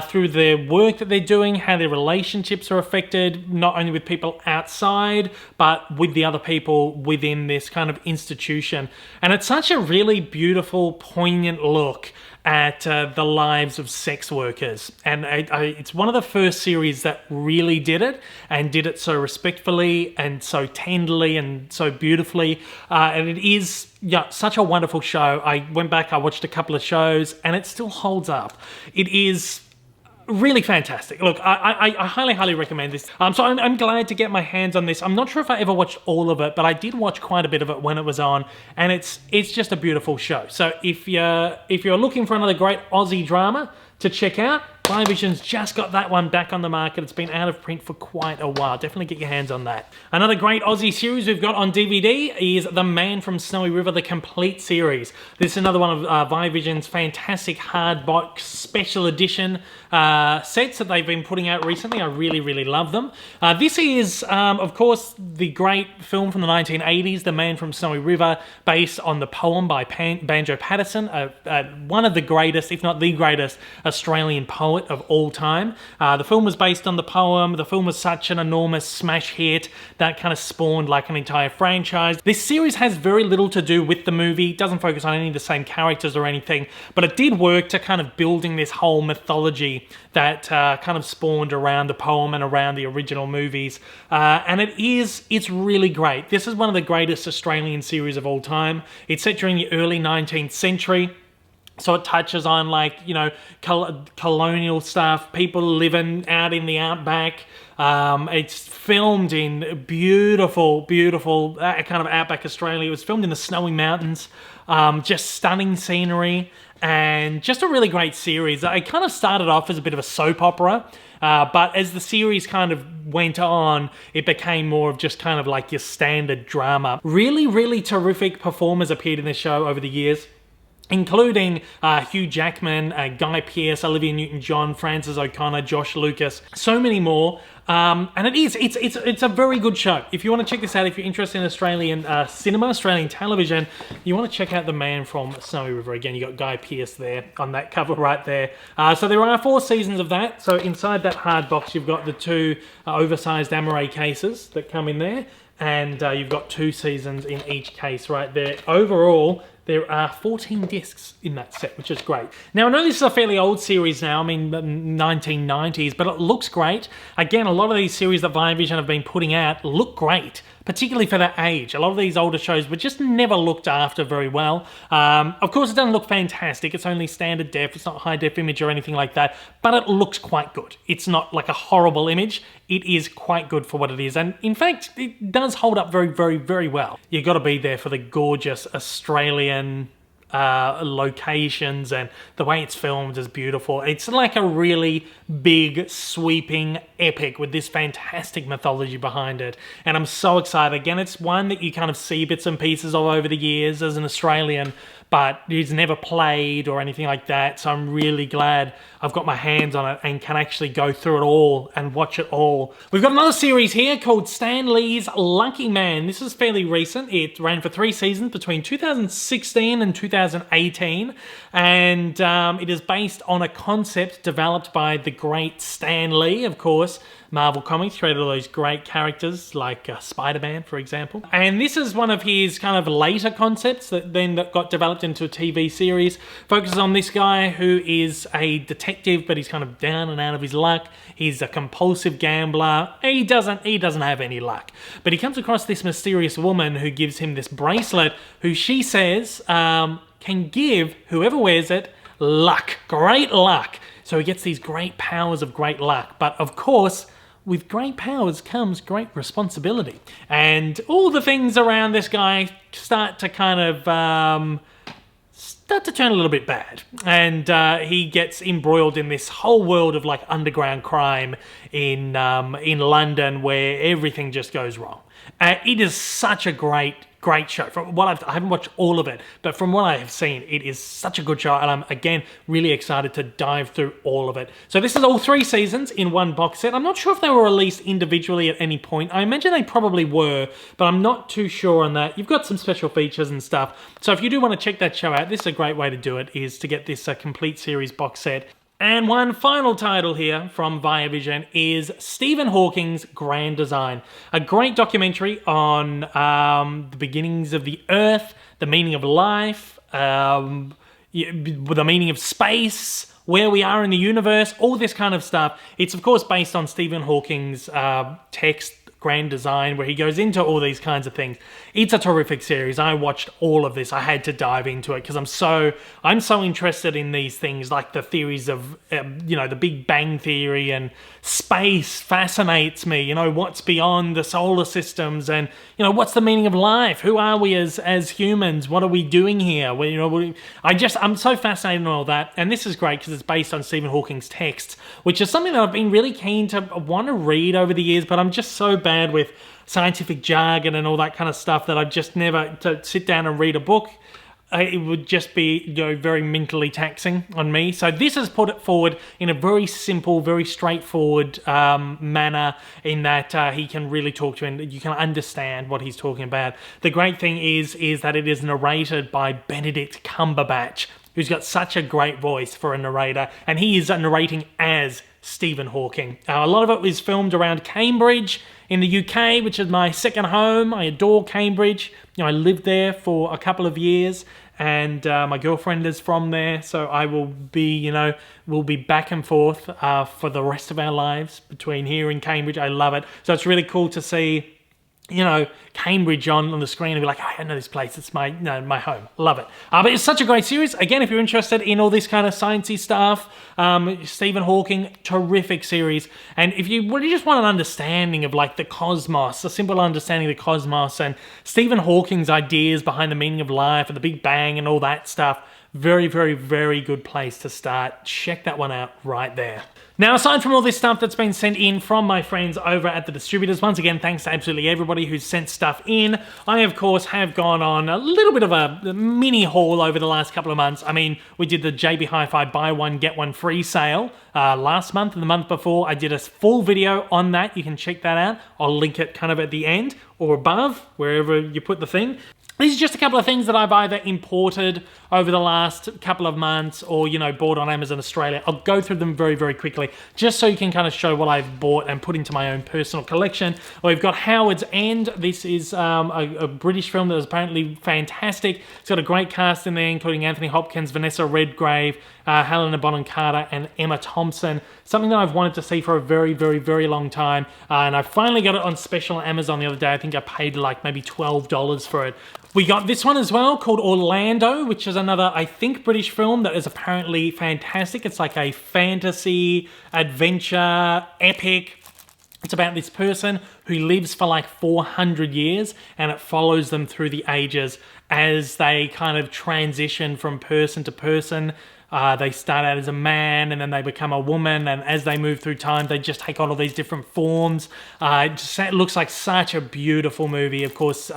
through the work that they're doing, how their relationships are affected, not only with people outside, but with the other people within this kind of institution. And it's such a really beautiful, poignant look at the lives of sex workers, and it's one of the first series that really did it, and did it so respectfully and so tenderly and so beautifully, and it is such a wonderful show. I went back, I watched a couple of shows, and it still holds up. It is really fantastic. Look, I highly recommend this. So I'm glad to get my hands on this. I'm not sure if I ever watched all of it, but I did watch quite a bit of it when it was on, and it's just a beautiful show. So if you're looking for another great Aussie drama to check out, Viavision's just got that one back on the market. It's been out of print for quite a while. Definitely get your hands on that. Another great Aussie series we've got on DVD is The Man from Snowy River, the complete series. This is another one of Viavision's fantastic hardbox special edition sets that they've been putting out recently. I really love them. This is, of course, the great film from the 1980s, The Man from Snowy River, based on the poem by Banjo Paterson, one of the greatest, if not the greatest, Australian poet of all time. The film was based on the poem. The film was such an enormous smash hit that kind of spawned like an entire franchise. This series has very little to do with the movie. It doesn't focus on any of the same characters or anything, but it did work to kind of building this whole mythology that kind of spawned around the poem and around the original movies. And it's really great. This is one of the greatest Australian series of all time. It's set during the early 19th century. So it touches on, like, you know, colonial stuff, people living out in the outback. It's filmed in beautiful, beautiful kind of outback Australia. It was filmed in the snowy mountains. Just stunning scenery and just a really great series. It kind of started off as a bit of a soap opera, but as the series kind of went on, it became more of just kind of like your standard drama. Really, really terrific performers appeared in this show over the years, including Hugh Jackman, Guy Pearce, Olivia Newton-John, Frances O'Connor, Josh Lucas, so many more. And it's a very good show. If you want to check this out, if you're interested in Australian cinema, Australian television, you want to check out The Man from Snowy River. Again, you got Guy Pearce there on that cover right there. So there are 4 seasons of that. So inside that hard box, you've got the 2 oversized Amaray cases that come in there. And you've got 2 seasons in each case right there. Overall, there are 14 discs in that set, which is great. Now, I know this is a fairly old series now, I mean, 1990s, but it looks great. Again, a lot of these series that Viavision have been putting out look great, particularly for their age. A lot of these older shows were just never looked after very well. Of course, it doesn't look fantastic. It's only standard def. It's not high def image or anything like that, but it looks quite good. It's not like a horrible image. It is quite good for what it is. And in fact, it does hold up very, very, very well. You've got to be there for the gorgeous Australian locations, and the way it's filmed is beautiful. It's like a really big, sweeping epic with this fantastic mythology behind it. And I'm so excited. Again, it's one that you kind of see bits and pieces of over the years as an Australian, but he's never played or anything like that. So I'm really glad I've got my hands on it and can actually go through it all and watch it all. We've got another series here called Stan Lee's Lucky Man. This is fairly recent. It ran for 3 seasons between 2016 and 2018. And it is based on a concept developed by the great Stan Lee, of course. Marvel Comics created all those great characters like Spider-Man, for example. And this is one of his kind of later concepts that got developed into a TV series. Focuses on this guy who is a detective, but he's kind of down and out of his luck. He's a compulsive gambler. He doesn't have any luck. But he comes across this mysterious woman who gives him this bracelet, who she says can give whoever wears it luck, great luck. So he gets these great powers of great luck. But of course, with great powers comes great responsibility. And all the things around this guy start to kind of start to turn a little bit bad. And he gets embroiled in this whole world of like underground crime in London, where everything just goes wrong. It is such a great show. From what I haven't watched all of it, but from what I have seen, it is such a good show, and I'm again really excited to dive through all of it. So this is all 3 seasons in one box set. I'm not sure if they were released individually at any point. I imagine they probably were, but I'm not too sure on that. You've got some special features and stuff. So if you do want to check that show out, this is a great way to do it, is to get this complete series box set. And one final title here from Viavision is Stephen Hawking's Grand Design. A great documentary on the beginnings of the Earth, the meaning of life, the meaning of space, where we are in the universe, all this kind of stuff. It's of course based on Stephen Hawking's text, Grand Design, where he goes into all these kinds of things. It's a terrific series. I watched all of this. I had to dive into it because I'm so interested in these things, like the theories of the Big Bang Theory, and space fascinates me. You know, what's beyond the solar systems, and what's the meaning of life? Who are we as humans? What are we doing here? I'm so fascinated in all that, and this is great because it's based on Stephen Hawking's texts, which is something that I've been really keen to want to read over the years, but I'm just so bad with scientific jargon and all that kind of stuff that I've just never to sit down and read a book. It would just be very mentally taxing on me. So this has put it forward in a very simple, very straightforward manner, in that he can really talk to you and you can understand what he's talking about. The great thing is that it is narrated by Benedict Cumberbatch, who's got such a great voice for a narrator, and he is narrating as Stephen Hawking. A lot of it was filmed around Cambridge in the UK, which is my second home. I adore Cambridge. I lived there for a couple of years, and my girlfriend is from there, so I will be, we'll be back and forth for the rest of our lives between here and Cambridge. I love it. So it's really cool to see you know, Cambridge on the screen and be like, oh, I know this place, it's my, you know, my home. Love it. But it's such a great series. Again, if you're interested in all this kind of sciencey stuff, Stephen Hawking, terrific series. And if you really just want an understanding of like the cosmos, a simple understanding of the cosmos and Stephen Hawking's ideas behind the meaning of life and the Big Bang and all that stuff, very, very, very good place to start. Check that one out right there. Now, aside from all this stuff that's been sent in from my friends over at the distributors, once again, thanks to absolutely everybody who's sent stuff in. I, of course, have gone on a little bit of a mini haul over the last couple of months. I mean, we did the JB Hi-Fi buy one, get one free sale last month and the month before. I did a full video on that. You can check that out. I'll link it kind of at the end or above, wherever you put the thing. These are just a couple of things that I've either imported over the last couple of months or, you know, bought on Amazon Australia. I'll go through them very, very quickly, just so you can kind of show what I've bought and put into my own personal collection. We've got Howard's End. This is a British film that was apparently fantastic. It's got a great cast in there, including Anthony Hopkins, Vanessa Redgrave, Helena Bonham Carter, and Emma Thompson. Something that I've wanted to see for a very, very, very long time. And I finally got it on special on Amazon the other day. I think I paid like maybe $12 for it. We got this one as well called Orlando, which is another, I think, British film that is apparently fantastic. It's like a fantasy, adventure, epic. It's about this person who lives for like 400 years and it follows them through the ages as they kind of transition from person to person. They start out as a man and then they become a woman, and as they move through time they just take on all these different forms. It looks like such a beautiful movie. Of course,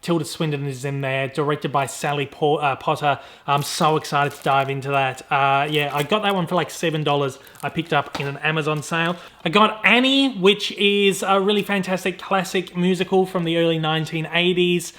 Tilda Swinton is in there, directed by Sally Potter. I'm so excited to dive into that. Yeah, I got that one for like $7. I picked up in an Amazon sale. I got Annie, which is a really fantastic classic musical from the early 1980s.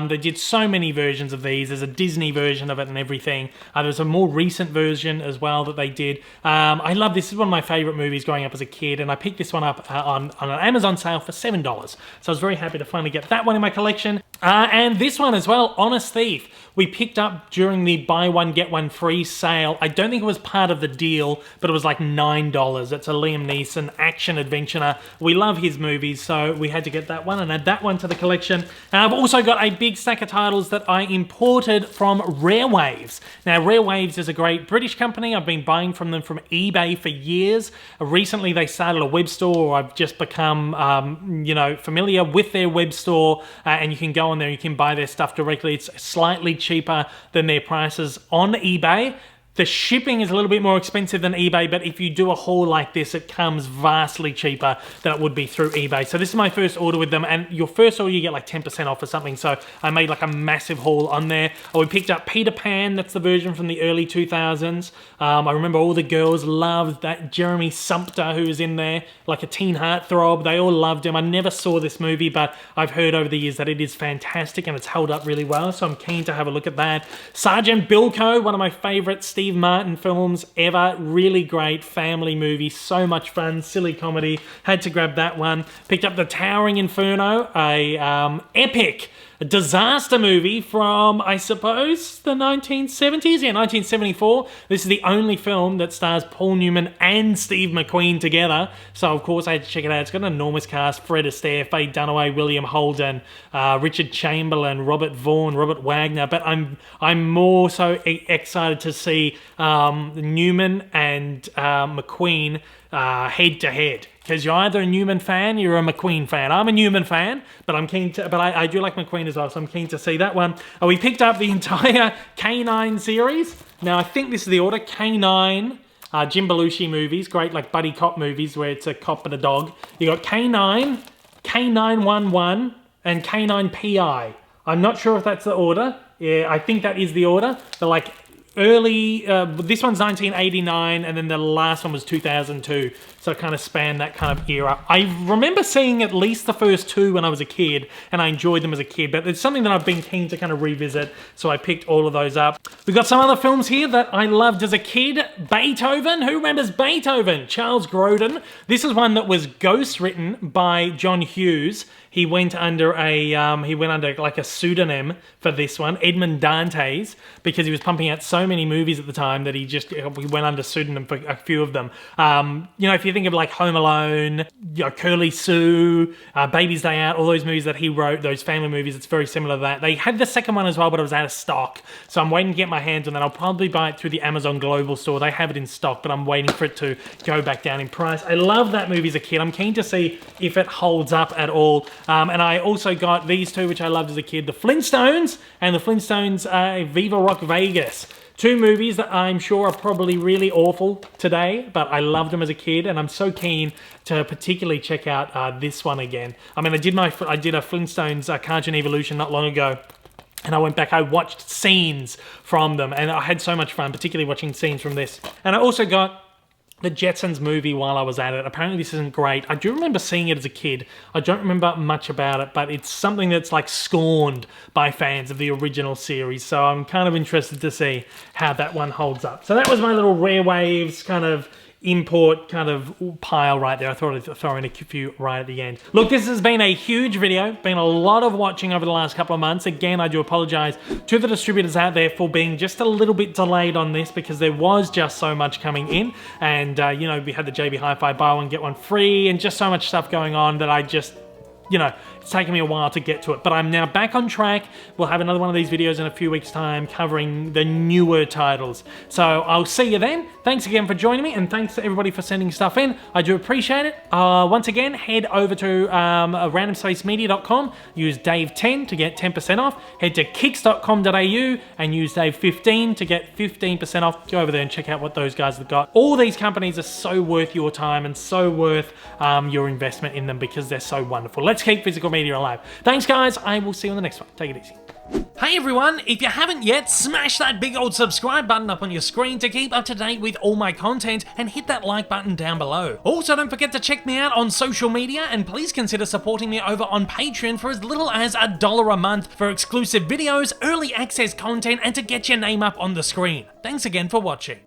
They did so many versions of these. There's a Disney version of it and everything. There's a more recent version as well that they did. I love this. This is one of my favorite movies growing up as a kid, and I picked this one up on an Amazon sale for $7. So I was very happy to finally get that one in my collection. And this one as well, Honest Thief. We picked up during the buy one, get one free sale. I don't think it was part of the deal, but it was like $9. It's a Liam Neeson action adventure. We love his movies, so we had to get that one and add that one to the collection. And I've also got a big stack of titles that I imported from Rare Waves. Now, Rare Waves is a great British company. I've been buying from them from eBay for years. Recently, they started a web store. I've just become, you know, familiar with their web store, and you can go on there, you can buy their stuff directly. It's slightly cheaper than their prices on eBay. The shipping is a little bit more expensive than eBay, but if you do a haul like this, it comes vastly cheaper than it would be through eBay. So this is my first order with them, and your first order you get like 10% off or something, so I made like a massive haul on there. We picked up Peter Pan, that's the version from the early 2000s. I remember all the girls loved that Jeremy Sumpter who was in there, like a teen heartthrob. They all loved him. I never saw this movie, but I've heard over the years that it is fantastic and it's held up really well, so I'm keen to have a look at that. Sergeant Bilko, one of my favorite Steve Martin films ever. Really great family movie, so much fun, silly comedy. Had to grab that one. Picked up The Towering Inferno, a epic disaster movie from, I suppose, the 1970s? Yeah, 1974. This is the only film that stars Paul Newman and Steve McQueen together. So, of course, I had to check it out. It's got an enormous cast. Fred Astaire, Faye Dunaway, William Holden, Richard Chamberlain, Robert Vaughn, Robert Wagner. But I'm more so excited to see Newman and McQueen head to head. Because you're either a Newman fan, you're a McQueen fan. I'm a Newman fan, but I'm keen to. But I do like McQueen as well, so I'm keen to see that one. We picked up the entire K9 series. Now I think this is the order: K9, Jim Belushi movies, great like buddy cop movies where it's a cop and a dog. You got K9, K911, and K9 PI. I'm not sure if that's the order. Yeah, I think that is the order. They're like early, this one's 1989, and then the last one was 2002, so it kind of spanned that kind of era. I remember seeing at least the first two when I was a kid, and I enjoyed them as a kid, but it's something that I've been keen to kind of revisit, so I picked all of those up. We've got some other films here that I loved as a kid. Beethoven, who remembers Beethoven? Charles Grodin. This is one that was ghost-written by John Hughes. He went under like a pseudonym for this one, Edmond Dantes, because he was pumping out so so many movies at the time that we went under pseudonym for a few of them. You know, if you think of like Home Alone, you know, Curly Sue, Baby's Day Out, all those movies that he wrote, those family movies, it's very similar to that. They had the second one as well, but it was out of stock. So I'm waiting to get my hands on that. I'll probably buy it through the Amazon Global store. They have it in stock, but I'm waiting for it to go back down in price. I love that movie as a kid. I'm keen to see if it holds up at all. And I also got these two, which I loved as a kid, The Flintstones and The Flintstones Viva Rock Vegas. Two movies that I'm sure are probably really awful today, but I loved them as a kid, and I'm so keen to particularly check out this one again. I mean, I did a Flintstones Cartoon Evolution not long ago, and I went back, I watched scenes from them, and I had so much fun, particularly watching scenes from this. And I also got the Jetsons movie while I was at it. Apparently this isn't great. I do remember seeing it as a kid. I don't remember much about it, but it's something that's like scorned by fans of the original series. So I'm kind of interested to see how that one holds up. So that was my little Rare Waves kind of import kind of pile right there. I thought I'd throw in a few right at the end. Look, this has been a huge video, been a lot of watching over the last couple of months. Again, I do apologize to the distributors out there for being just a little bit delayed on this because there was just so much coming in, and you know, we had the JB Hi-Fi buy one get one free and just so much stuff going on that I just, you know, it's taken me a while to get to it, but I'm now back on track. We'll have another one of these videos in a few weeks' time covering the newer titles. So I'll see you then. Thanks again for joining me, and thanks to everybody for sending stuff in. I do appreciate it. Once again, head over to randomspacemedia.com, use Dave10 to get 10% off. Head to kicks.com.au and use Dave15 to get 15% off. Go over there and check out what those guys have got. All these companies are so worth your time and so worth your investment in them because they're so wonderful. Let's keep physical media alive. Thanks, guys. I will see you on the next one. Take it easy. Hey everyone, if you haven't yet, smash that big old subscribe button up on your screen to keep up to date with all my content, and hit that like button down below. Also, don't forget to check me out on social media, and please consider supporting me over on Patreon for as little as $1 a month for exclusive videos, early access content, and to get your name up on the screen. Thanks again for watching.